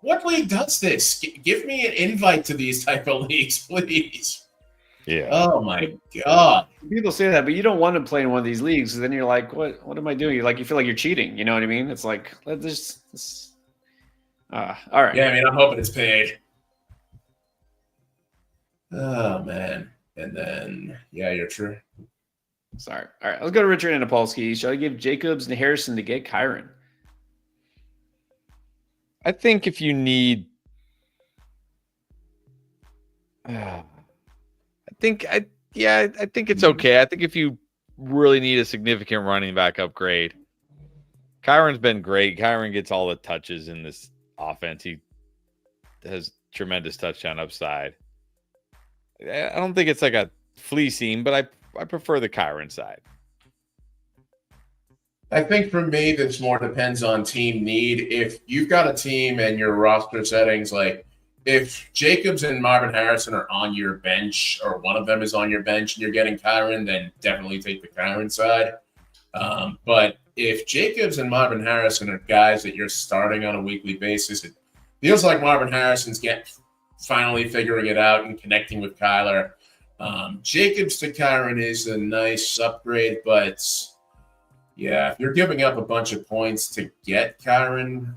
what league does this? Give me an invite to these type of leagues, please. Yeah. Oh my God. People say that, but you don't want to play in one of these leagues. Then you're like, what am I doing? You feel like you're cheating. You know what I mean? It's like, let's just. All right. Yeah, I mean, I'm hoping it's paid. Oh man. And then, yeah, you're true. Sorry. All right, let's go to Richard Anapolsky. Shall I give Jacobs and Harrison to get Kyron? I think if you need, I think it's okay. I think if you really need a significant running back upgrade, Kyron's been great. Kyron gets all the touches in this offense. He has tremendous touchdown upside. I don't think it's like a fleecing, but I prefer the Kyron side. I think for me, this more depends on team need. If you've got a team and your roster settings, like if Jacobs and Marvin Harrison are on your bench or one of them is on your bench and you're getting Kyron, then definitely take the Kyron side. But if Jacobs and Marvin Harrison are guys that you're starting on a weekly basis, it feels like Marvin Harrison's finally figuring it out and connecting with Kyler. Jacobs to Kyron is a nice upgrade, but yeah, if you're giving up a bunch of points to get Kyron,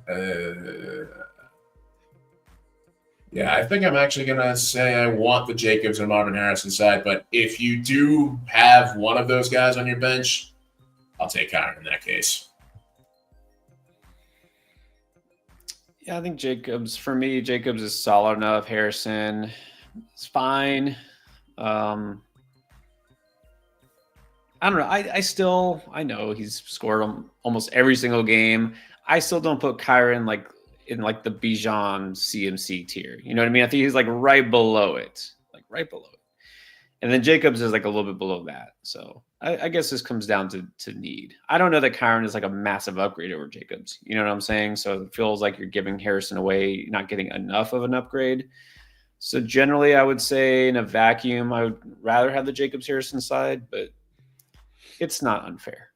I think I'm actually going to say I want the Jacobs and Marvin Harrison side, but if you do have one of those guys on your bench, I'll take Kyron in that case. Yeah, I think Jacobs is solid enough. Harrison is fine. I don't know. I know he's scored almost every single game. I still don't put Kyron in the Bijan CMC tier. You know what I mean? I think he's right below it. And then Jacobs is a little bit below that. So I guess this comes down to need. I don't know that Kyron is a massive upgrade over Jacobs. You know what I'm saying? So it feels like you're giving Harrison away, not getting enough of an upgrade. So generally, I would say in a vacuum, I would rather have the Jacobs Harrison side, but it's not unfair.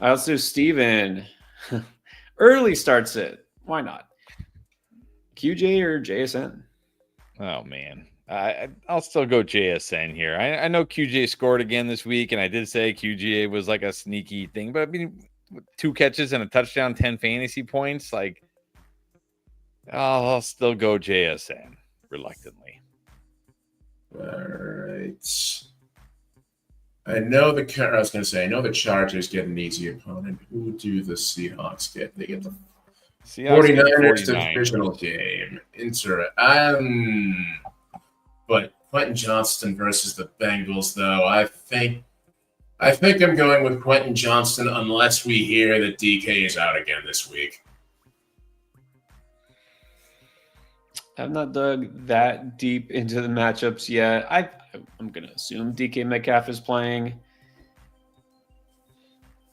All right, let's do Steven. Early starts it. Why not? QJ or JSN? Oh, man. I'll still go JSN here. I know QJ scored again this week, and I did say QJ was a sneaky thing, but I mean, 2 catches and a touchdown, 10 fantasy points, I'll still go JSN reluctantly. All right. I know the Chargers get an easy opponent. Who do the Seahawks get? They get the 49ers divisional game. But Quentin Johnston versus the Bengals, though, I think I'm going with Quentin Johnston unless we hear that DK is out again this week. I've not dug that deep into the matchups yet. I'm going to assume DK Metcalf is playing.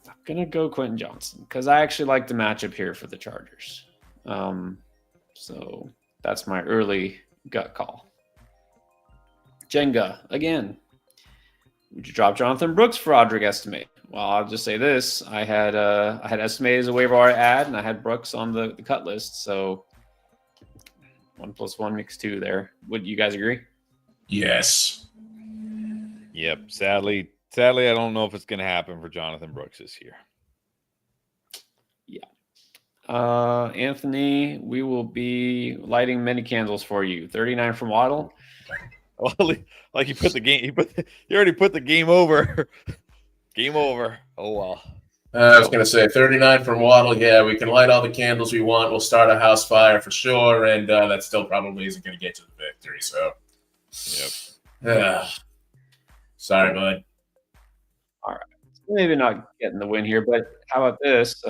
I'm going to go Quentin Johnston because I actually like the matchup here for the Chargers. So that's my early gut call. Jenga, again. Would you drop Jonathan Brooks for Audric Estimé? Well, I'll just say this. I had Estimé as a waiver wire ad, and I had Brooks on the cut list. So 1 + 1 makes 2 there. Would you guys agree? Yes. Yep. Sadly, I don't know if it's going to happen for Jonathan Brooks this year. Yeah. Anthony, we will be lighting many candles for you. 39 from Waddle. Well, you put the game. You already put the game over. Game over. Oh well. I was going to say 39 from Waddle. Yeah, we can light all the candles we want. We'll start a house fire for sure, and that still probably isn't going to get to the victory. So, yep. Sorry, bud. All right. Maybe not getting the win here, but how about this?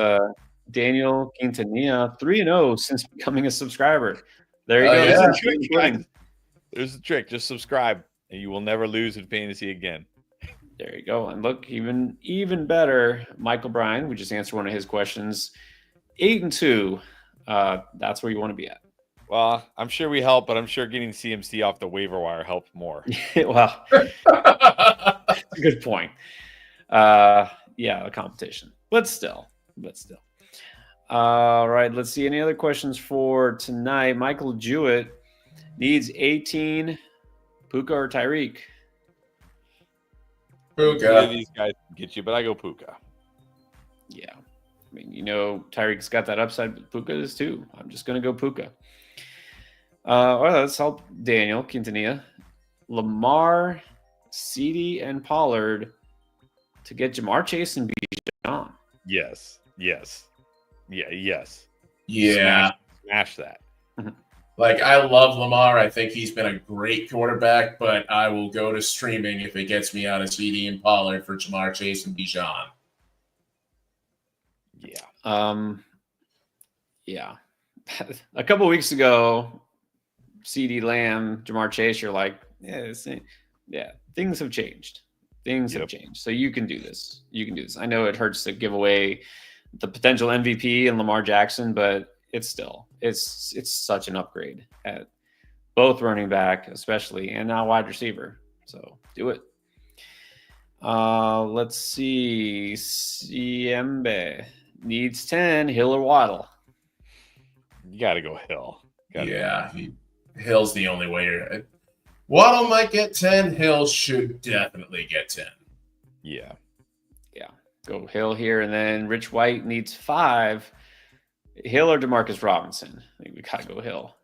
Daniel Quintanilla, 3-0 since becoming a subscriber. There you go. Yeah. There's the trick. Just subscribe, and you will never lose in fantasy again. There you go. And look, even better, Michael Bryan, we just answered one of his questions. 8-2. That's where you want to be at. Well, I'm sure we help, but I'm sure getting CMC off the waiver wire helped more. Well, that's a good point. Yeah, the competition. But still. All right, let's see. Any other questions for tonight? Michael Jewett needs 18. Puka or Tyreek? Puka. These guys can get you, but I go Puka. Yeah. I mean, Tyreek's got that upside, but Puka is too. I'm just going to go Puka. All right, let's help Daniel Quintanilla. Lamar, CD, and Pollard to get Jamar Chase and Bijan. Yes. Yeah. Smash that. Like, I love Lamar. I think he's been a great quarterback, but I will go to streaming if it gets me out of CD and Pollard for Jamar Chase and Bijan. Yeah. Yeah. A couple weeks ago, CD Lamb, Jamar Chase, you're like, yeah, things have changed. Have changed. So you can do this. I know it hurts to give away the potential MVP and Lamar Jackson, but it's such an upgrade at both running back, especially, and now wide receiver. So do it. Let's see. Siembe needs 10. Hill or Waddle? You got to go Hill. Hill's the only way. Waddle might get 10. Hill should definitely get 10. Yeah. Go Hill here, and then Rich White needs 5. Hill or Demarcus Robinson? I think we gotta go Hill.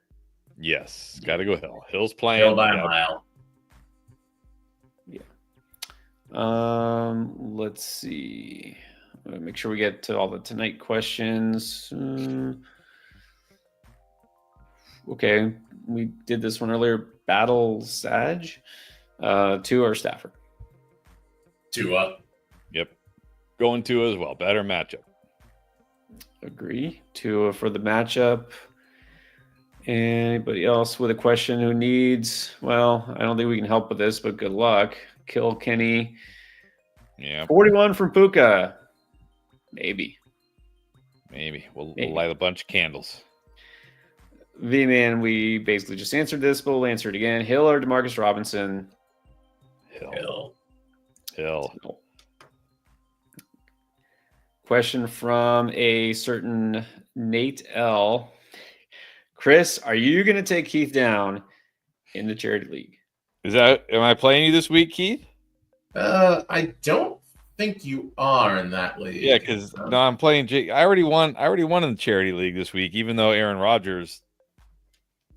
Yes, gotta go Hill. Hill's playing. Hill by a mile. Yeah. Let's see. Make sure we get to all the tonight questions. Okay, we did this one earlier. Battle Sag. Tua or Stafford? Tua. Yep. Going Tua as well. Better matchup. Agree. Tua for the matchup. Anybody else with a question who needs? Well, I don't think we can help with this, but good luck. Kill Kenny. Yeah. 41 from Puka. Maybe. We'll light a bunch of candles. V-Man, we basically just answered this, but we'll answer it again. Hill or Demarcus Robinson? Hill. Question from a certain Nate L. Chris, are you going to take Keith down in the charity league? Am I playing you this week, Keith? I don't think you are in that league. Yeah, because no, I'm playing Jake. I already won in the charity league this week, even though Aaron Rodgers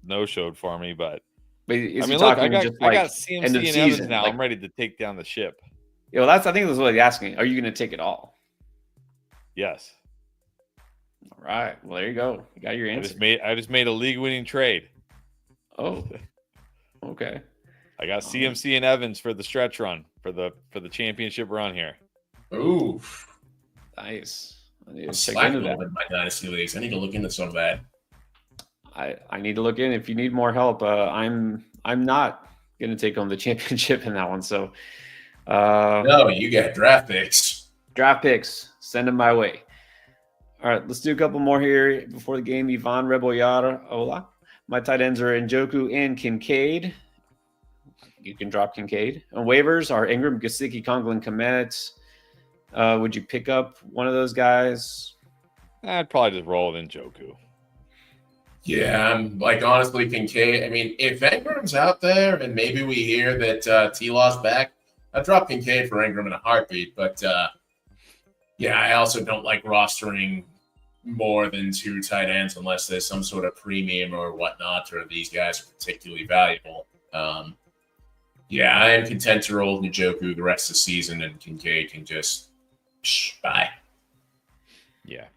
no-showed for me. But is I got CMC and Evans now. Like, I'm ready to take down the ship. Yeah, well, I think that's what he's asking. Are you going to take it all? Yes. All right. Well, there you go. You got your answer. I just made a league-winning trade. Oh. Okay. I got CMC and Evans for the stretch run for the championship run here. Ooh. Nice. I need I'm to check slacking into a that. little bit in my dynasty leagues. I need to look into some of that. I need to look in. If you need more help, I'm not going to take home the championship in that one. So, no, you got draft picks. Draft picks, send them my way. All right, let's do a couple more here before the game. Yvonne Rebollada, hola. My tight ends are Njoku and Kincaid. You can drop Kincaid. On waivers are Ingram, Gesicki, Conklin, Komet. Would you pick up one of those guys? I'd probably just roll it in Njoku. Yeah, I'm honestly, Kincaid. I mean, if Ingram's out there and maybe we hear that T-Law's back, I'd drop Kincaid for Ingram in a heartbeat. But, yeah, I also don't like rostering more than 2 tight ends unless there's some sort of premium or whatnot, or these guys are particularly valuable. Yeah, I am content to roll Njoku the rest of the season, and Kincaid can just bye. Yeah.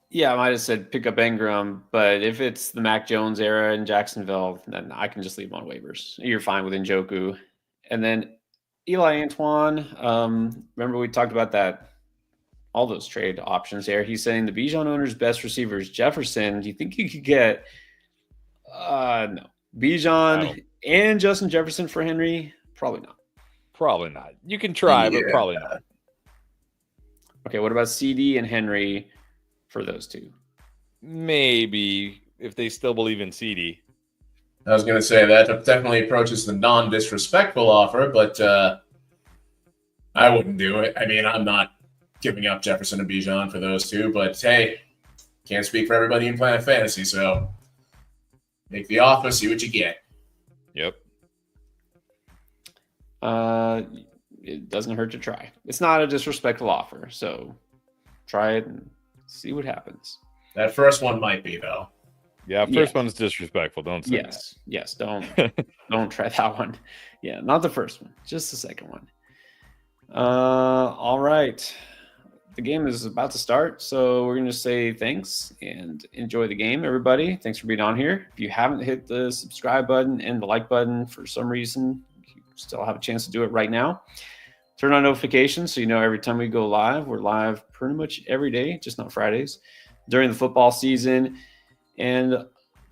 Yeah, I might have said pick up Ingram, but if it's the Mac Jones era in Jacksonville, then I can just leave him on waivers. You're fine with Njoku. And then Eli Antoine, remember we talked about that, all those trade options there. He's saying the Bijan owner's best receiver is Jefferson. Do you think you could get no Bijan and Justin Jefferson for Henry? Probably not. Probably not. You can try, but probably not. Okay, what about CD and Henry for those two? Maybe if they still believe in CD. I was going to say that definitely approaches the non-disrespectful offer, but I wouldn't do it. I mean, I'm not giving up Jefferson and Bijan for those two, but hey, can't speak for everybody in Planet Fantasy, so make the offer, see what you get. Yep. It doesn't hurt to try. It's not a disrespectful offer, so try it and see what happens. That first one might be, though. Yeah, first one's disrespectful. Don't say that. Yes, don't try that one. Yeah, not the first one, just the second one. All right. The game is about to start, so we're going to say thanks and enjoy the game, everybody. Thanks for being on here. If you haven't hit the subscribe button and the like button for some reason, you still have a chance to do it right now. Turn on notifications so you know every time we go live. We're live pretty much every day, just not Fridays, during the football season. And, of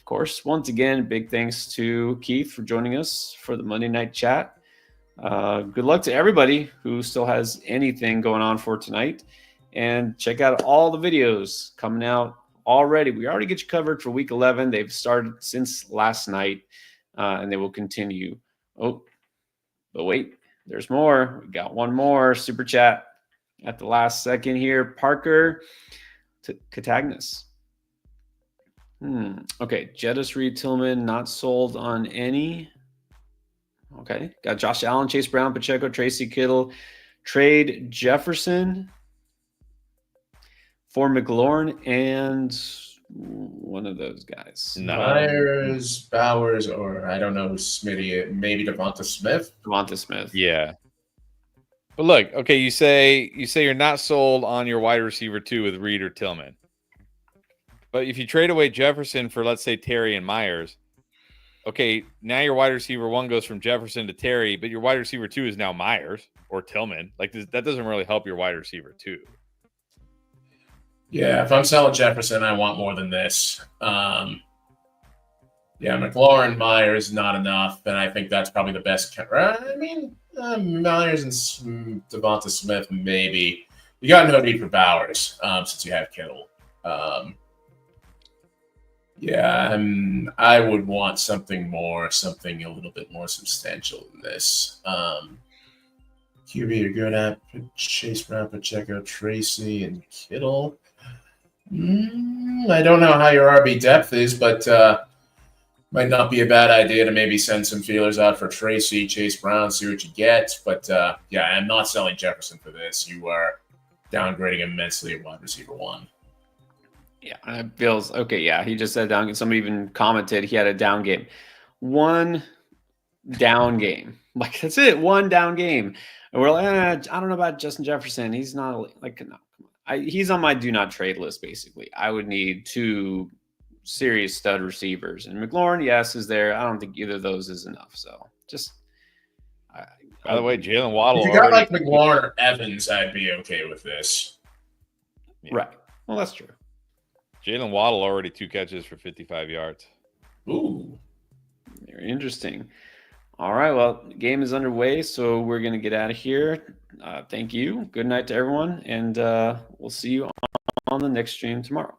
course, once again, big thanks to Keith for joining us for the Monday Night Chat. Good luck to everybody who still has anything going on for tonight. And check out all the videos coming out already. We already get you covered for Week 11. They've started since last night, and they will continue. Oh, but wait, there's more. We got one more super chat at the last second here. Parker Catagnas. Okay, Jettis, Reed, Tillman, not sold on any. Okay, got Josh Allen, Chase Brown, Pacheco, Tracy Kittle. Trade Jefferson for McLaurin and one of those guys. Myers, Bowers, or I don't know who Smitty, maybe Devonta Smith. Devonta Smith. Yeah. But look, okay, you say you're not sold on your wide receiver 2 with Reed or Tillman. But if you trade away Jefferson for, let's say, Terry and Myers, okay, now your wide receiver 1 goes from Jefferson to Terry, but your wide receiver 2 is now Myers or Tillman. Like, that doesn't really help your wide receiver 2. Yeah, if I'm selling Jefferson, I want more than this. McLaurin, Myers, not enough, and I think that's probably the best. I mean, Myers and Devonta Smith, maybe. You got no need for Bowers since you have Kittle. I would want something a little bit more substantial than this. QB, you're good at Chase Brown, Pacheco, Tracy, and Kittle. I don't know how your RB depth is, but might not be a bad idea to maybe send some feelers out for Tracy, Chase Brown, see what you get. But I'm not selling Jefferson for this. You are downgrading immensely at wide receiver 1. Yeah, it feels okay. Yeah, he just said down. Somebody even commented he had a down game. One down game. Like, that's it. One down game. And we're like, I don't know about Justin Jefferson. He's not like, no. He's on my do not trade list, basically. I would need 2 serious stud receivers. And McLaurin, yes, is there. I don't think either of those is enough. So just. By the way, Jalen Waddle. If you got like McLaurin or Evans, I'd be okay with this. Yeah. Right. Well, that's true. Jalen Waddle already 2 catches for 55 yards. Ooh. Very interesting. All right. Well, the game is underway, so we're going to get out of here. Thank you. Good night to everyone, and we'll see you on the next stream tomorrow.